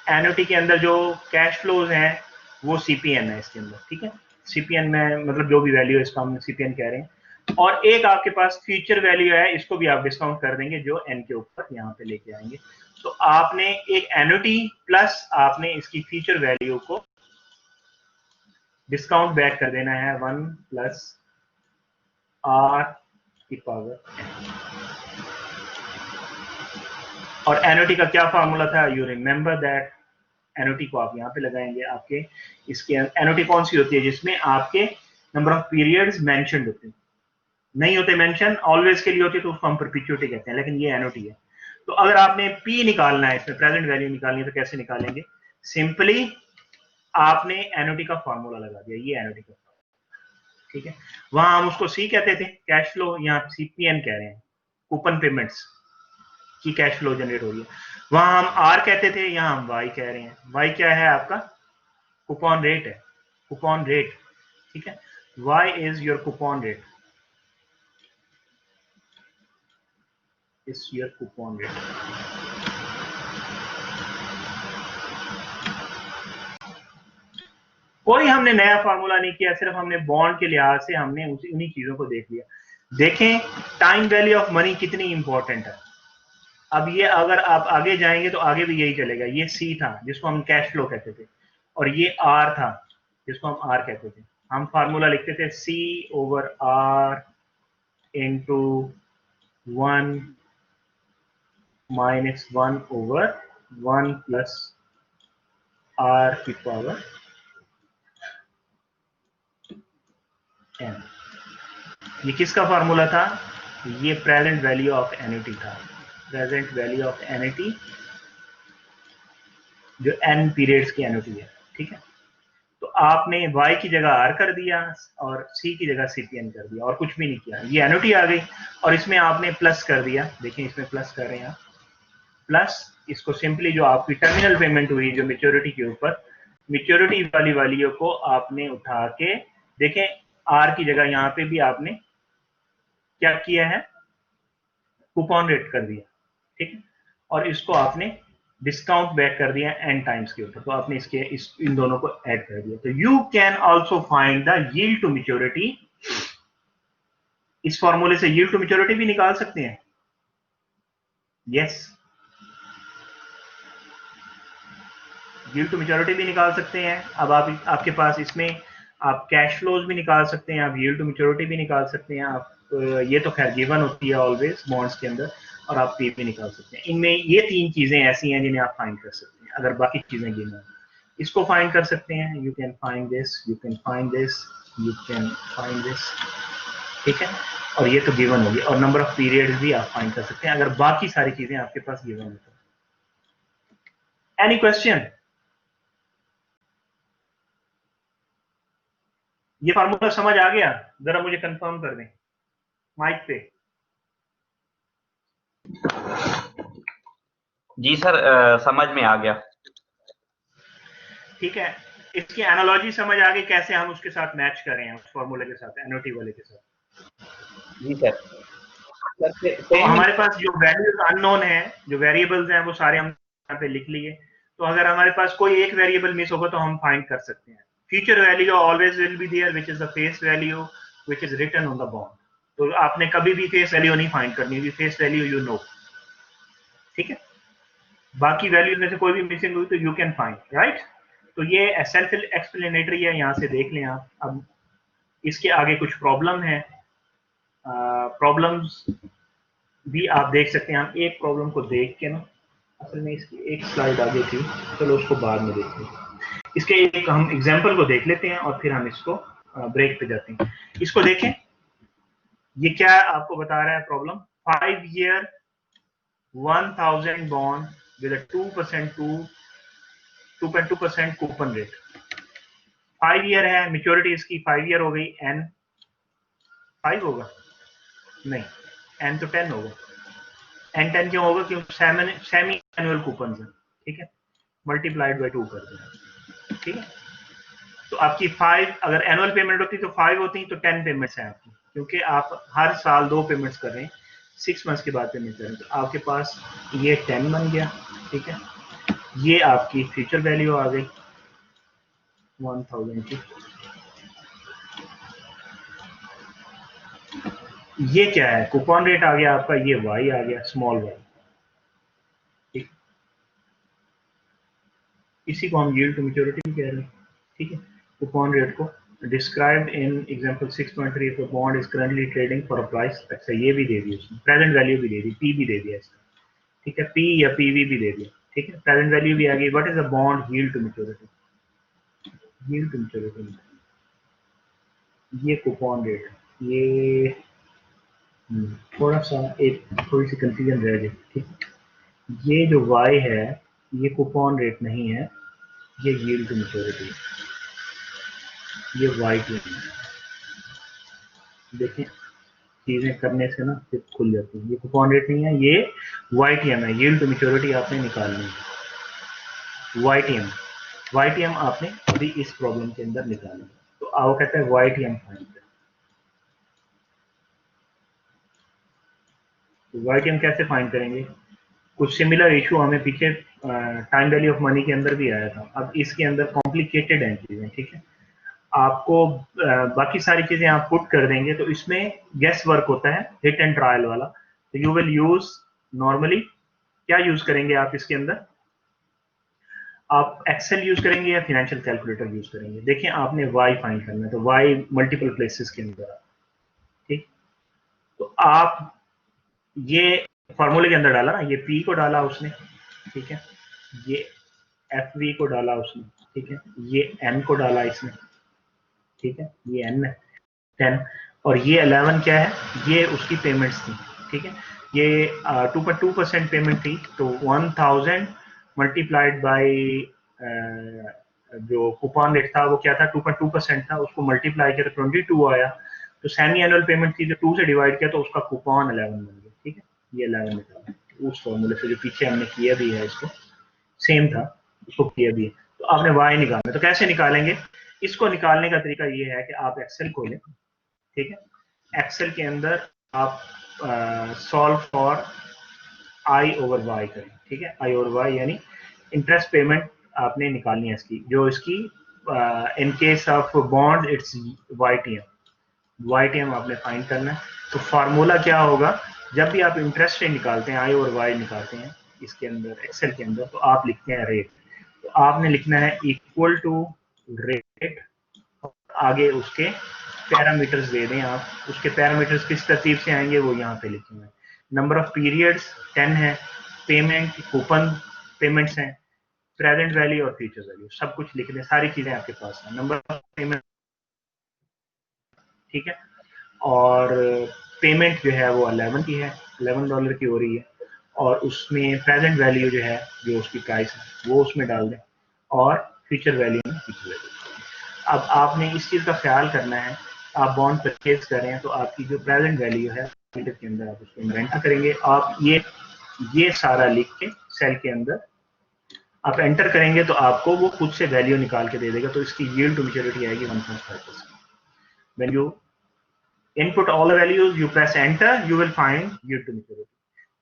एनुटी के अंदर जो कैश फ्लोज हैं वो सीपीएन है इसके अंदर, ठीक है। सीपीएन में मतलब जो भी वैल्यू है इसका हम सीपीएन कह रहे हैं। और एक आपके पास फ्यूचर वैल्यू है, इसको भी आप डिस्काउंट कर देंगे, जो एन के ऊपर यहाँ पे लेके आएंगे। तो आपने एक एनुटी प्लस आपने इसकी फ्यूचर वैल्यू को डिस्काउंट बैक कर देना है 1 प्लस आर की पावर, और एनओटी का क्या फार्मूला था, यू रिमेंबर दैट। एनओटी को आप यहाँ पे लगाएंगे, आपके इसके एनओटी कौन सी होती है जिसमें आपके नंबर ऑफ पीरियड्स मेंशन्ड होते हैं, नहीं होते मेंशन, ऑलवेज के लिए होती है तो उसको हम परपेचुइटी कहते हैं, लेकिन ये एनओटी है। तो अगर आपने पी निकालना है, इसमें प्रेजेंट वैल्यू निकालनी है, तो कैसे निकालेंगे, सिंपली आपने एनओटी का फार्मूला लगा दिया, ये एनओटी का फार्मूला, ठीक है। वहां हम उसको सी कहते थे, कैश फ्लो, यहाँ सीपीएन कह रहे हैं, कूपन पेमेंट्स की कैश फ्लो जनरेट हो रही है। वहां हम आर कहते थे, यहाँ हम वाई कह रहे हैं। वाई क्या है आपका, कूपन रेट है, कूपन रेट, ठीक है। Y is your coupon rate, is your coupon rate. कोई हमने नया फार्मूला नहीं किया, सिर्फ हमने बॉन्ड के लिहाज से हमने उन्हीं चीजों को देख लिया। देखें टाइम वैल्यू ऑफ मनी कितनी इंपॉर्टेंट है। अब ये अगर आप आगे जाएंगे तो आगे भी यही चलेगा। ये सी था जिसको हम कैश फ्लो कहते थे, और ये आर था जिसको हम आर कहते थे। हम फार्मूला लिखते थे C over R into 1 minus 1 over 1 plus R की पावर एन। ये किसका फार्मूला था, ये प्रेजेंट वैल्यू ऑफ एनयूटी था, प्रेजेंट वैल्यू ऑफ एनयूटी जो एन पीरियड्स की एनयूटी है, ठीक है। तो आपने y की जगह r कर दिया और c की जगह cpn कर दिया और कुछ भी नहीं किया, ये एनयूटी आ गई। और इसमें आपने प्लस कर दिया, देखिए इसमें प्लस कर रहे हैं आप, प्लस इसको सिंपली जो आपकी टर्मिनल पेमेंट हुई जो मेच्योरिटी के ऊपर, मेच्योरिटी वाली वैल्यू को आपने उठा के, देखें r की जगह यहाँ पे भी आपने क्या किया है, कूपन रेट कर दिया, ठीक है। और इसको आपने डिस्काउंट बैक कर दिया n टाइम्स के ऊपर, तो आपने इसके इन दोनों को ऐड कर दिया। तो you can also find the yield to maturity. इस फॉर्मूले से यील्ड टू मैच्योरिटी भी निकाल सकते हैं, यस, यील्ड टू मैच्योरिटी भी निकाल सकते हैं। अब आप आपके पास इसमें आप कैश फ्लोज भी निकाल सकते हैं, आप यील्ड टू मैच्योरिटी भी निकाल सकते हैं, आप ये तो खैर गिवन होती है ऑलवेज बॉन्ड्स के अंदर, और आप पी भी निकाल सकते हैं। इनमें ये 3 चीजें ऐसी हैं जिन्हें आप फाइंड कर सकते हैं। अगर बाकी चीजें गिवन हैं, इसको फाइंड कर सकते हैं, you can find this, you can find this, you can find this, ठीक है। और ये तो गिवन होगी, और नंबर ऑफ पीरियड्स भी आप फाइंड कर सकते हैं अगर बाकी सारी चीजें आपके पास गिवन हो तो। Any question? ये फार्मूला समझ आ गया? जरा मुझे कंफर्म कर दें माइक पे। जी सर, समझ में आ गया। ठीक है, इसकी एनालॉजी समझ आ गई, कैसे हम उसके साथ मैच कर रहे हैं, उस फॉर्मूले के साथ, एनओटी वाले के साथ। जी सर। तो हमारे पास जो वैल्यूज अननोन है, जो वेरिएबल्स हैं, वो सारे हम यहाँ पे लिख लिए। तो अगर हमारे पास कोई एक वेरिएबल मिस होगा तो हम फाइंड कर सकते हैं। Future value always will be there which is the face value which is written on the bond. तो आपने कभी भी फेस वैल्यू नहीं फाइंड करनी होगी, फेस वैल्यू यू नो, ठीक है। बाकी वैल्यूज में से कोई भी मिसिंग हुई तो यू कैन फाइंड, राइट। तो ये सेल्फ एक्सप्लेनेटरी है, यहाँ से देख लें आप। अब इसके आगे कुछ प्रॉब्लम है, प्रॉब्लम्स भी आप देख सकते हैं। हम एक प्रॉब्लम को देख के ना, असल में इसकी एक स्लाइड आगे थी, चलो उसको बाद में देखते हैं। इसके एक हम एग्जांपल को देख लेते हैं और फिर हम इसको ब्रेक पे जाते हैं। इसको देखें, ये क्या आपको बता रहा है problem. 5 year 1000 bond with a 2.2% coupon rate. 5 year है, मैच्योरिटी इसकी 5 year हो गई। n 5 होगा नहीं, n तो 10 होगा। n 10 क्यों होगा, क्योंकि सेमी एनुअल कूपन है, ठीक है, मल्टीप्लाइड बाय 2 कर दें, ठीक है। तो आपकी 5 अगर एनुअल पेमेंट होती तो 5 होती, तो 10 पेमेंट्स हैं आपकी, क्योंकि आप हर साल 2 पेमेंट्स कर रहे हैं, 6 मंथ्स के बाद पेमेंट कर रहे हैं। तो आपके पास ये 10 बन गया, ठीक है। ये आपकी फ्यूचर वैल्यू आ गई 1000 की। ये क्या है, कूपन रेट आ गया आपका, ये y आ गया, स्मॉल y, ठीक। इसी को हम यील्ड टू मैच्योरिटी कह रहे हैं, ठीक है। कूपन रेट को described in example 6.3 if the bond is currently trading for a price, अच्छा ये भी दे दी उसने, प्रेजेंट वैल्यू भी दे दी, p भी दे दिया इसका, ठीक है, पी या पीवी भी दे दिया, ठीक है, प्रेजेंट वैल्यू भी आ गई। What is the bond yield to maturity? Yield to maturity, ये कूपन रेट, ये थोड़ा सा एक थोड़ी सी कंफ्यूजन रह गई, ठीक है। ये जो y है ये कूपन रेट नहीं है, ये यील्ड टू मैच्योरिटी है, ये YTM है। देखें चीजें करने से ना फिर खुल जाती है। ये कूपन रेट नहीं है, ये YTM है, यील्ड टू मैच्योरिटी आपने निकालनी है। YTM आपने अभी इस प्रॉब्लम के अंदर निकालना है। तो आओ कहते हैं YTM फाइंड करें। तो YTM कैसे फाइंड करेंगे? कुछ सिमिलर इशू हमें पीछे टाइम वैल्यू ऑफ मनी के अंदर भी आया था। अब इसके अंदर कॉम्प्लिकेटेड हैं चीजें, ठीक है। आपको बाकी सारी चीजें आप पुट कर देंगे तो इसमें गेस वर्क होता है, हिट एंड ट्रायल वाला। तो यू विल यूज नॉर्मली क्या यूज करेंगे आप इसके अंदर? आप एक्सेल यूज करेंगे या फाइनेंशियल कैलकुलेटर यूज करेंगे? देखिए आपने y फाइंड करना है तो y मल्टीपल प्लेसेस के अंदर, ठीक। तो आप ये फॉर्मूले के अंदर डाला ना, ये p को डाला उसने, ठीक है, ये fv को डाला उसने, ठीक है, ये n को डाला इसने, ठीक है, ये n है 10, और ये 11 क्या है? ये उसकी पेमेंट्स थी, ठीक है। ये 2.2% पेमेंट थी, तो 1000 मल्टीप्लाइड बाय जो कूपन रेट था वो क्या था? 2.2% था, उसको मल्टीप्लाई किया तो 22 आया। तो सेमी एनुअल पेमेंट थी, तो 2 से डिवाइड किया तो उसका कूपन 11 बन गया, ठीक है। ये 11 निकाला उस फॉर्मूले से जो पीछे हमने किया भी है, इसको सेम था, उसको किया भी है। तो आपने y निकालना, तो कैसे निकालेंगे? इसको निकालने का तरीका ये है कि आप एक्सेल खोलें, ठीक है। एक्सेल के अंदर आप solve for I over Y करें, ठीक है। आई ओवर वाई यानी इंटरेस्ट पेमेंट आपने निकालनी है इसकी, जो इसकी in case of bond it's YTM आपने फाइंड करना है। तो फार्मूला क्या होगा? जब भी आप इंटरेस्ट रेट निकालते हैं, आई ओवर वाई निकालते हैं इसके अंदर एक्सेल के अंदर, तो आप लिखते हैं रेट। तो आपने लिखना है इक्वल टू रेट, आगे उसके पैरामीटर्स दे दें आप। उसके पैरामीटर्स किस तरतीब से आएंगे वो यहाँ पे लिखे हुए हैं। नंबर ऑफ पीरियड्स 10 है, पेमेंट कूपन पेमेंट्स हैं, प्रेजेंट वैल्यू और फ्यूचर वैल्यू, सब कुछ लिख दें, सारी चीजें आपके पास हैं। नंबर ऑफ पेमेंट, ठीक है, और पेमेंट जो है वो 11 की है, $11 की हो रही है, और उसमें प्रेजेंट वैल्यू जो है, जो उसकी प्राइस है वो उसमें डाल दें, और फ्यूचर वैल्यू में फ्यूचर वैल्यू। अब आपने इस चीज का ख्याल करना है, आप बॉन्ड परचेज कर रहे हैं तो आपकी जो प्रेजेंट वैल्यू है मीटर के अंदर आप उसको एंटर करेंगे। आप ये सारा लिख के सेल के अंदर आप एंटर करेंगे तो आपको वो खुद से वैल्यू निकाल के दे देगा। तो इसकी यील्ड टू मैच्योरिटी आएगी 1.5%। When you input all the values, you press enter, you will find yield to maturity.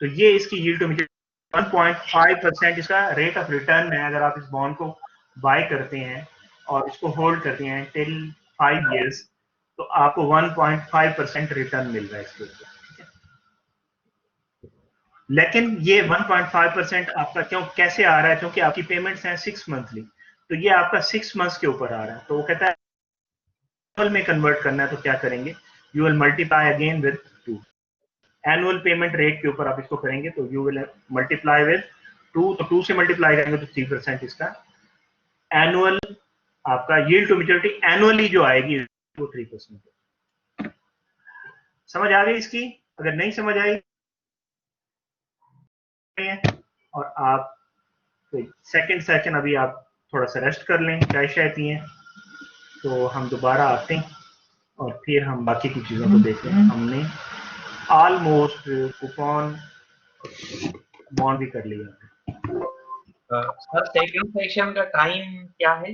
तो ये इसकी यील्ड टू मैच्योरिटी 1.5% इसका रेट ऑफ रिटर्न है। अगर आप इस बॉन्ड को बाय करते हैं और इसको होल्ड करते हैं टिल 5 years, तो आपको 1.5% रिटर्न मिल रहा है इसके ऊपर, ठीक है। लेकिन ये 1.5% आपका क्यों कैसे आ रहा है? क्योंकि आपकी पेमेंट्स हैं 6 मंथली, तो ये आपका 6 मंथ्स के ऊपर आ रहा है। तो वो कहता है एनुअल में कन्वर्ट करना है, तो क्या करेंगे? You will multiply again with 2। Annual payment rate के ऊपर आप इसको करेंगे तो यू विल मल्टीप्लाई विद 2, तो 2 से मल्टीप्लाई करेंगे तो 3% इसका एनुअल आपका यील्ड टू मैच्योरिटी एनुअली जो आएगी वो 3%। समझ आ गई इसकी? अगर नहीं समझ आई और आप सेकंड अभी आप थोड़ा सा रेस्ट कर लें, चाय शाय पिए, तो हम दोबारा आते हैं और फिर हम बाकी की चीजों को देखते हैं। हमने ऑलमोस्ट कूपन बॉन्ड भी कर लिया। सर सेकंड सेशन का टाइम क्या है?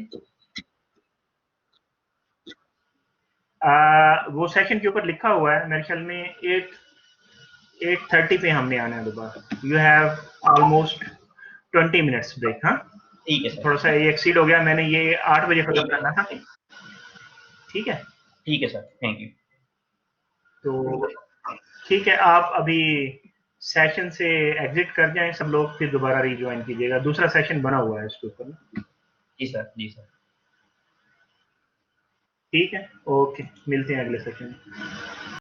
वो सेशन के ऊपर लिखा हुआ है मेरे ख्याल में 8:30 पे हमने आना है दोबारा। You have almost 20 minutes break. हाँ ठीक है सर। थोड़ा सा ये एक्सीड हो गया, मैंने ये 8 बजे खत्म करना था। ठीक है, ठीक है सर, थैंक यू। तो ठीक है, आप अभी सेशन से एग्जिट कर जाएं सब लोग, फिर दोबारा रिज्वाइन कीजिएगा। दूसरा सेशन बना हुआ है इसके ऊपर। जी सर, जी सर। ठीक है, ओके, मिलते हैं अगले सेशन में।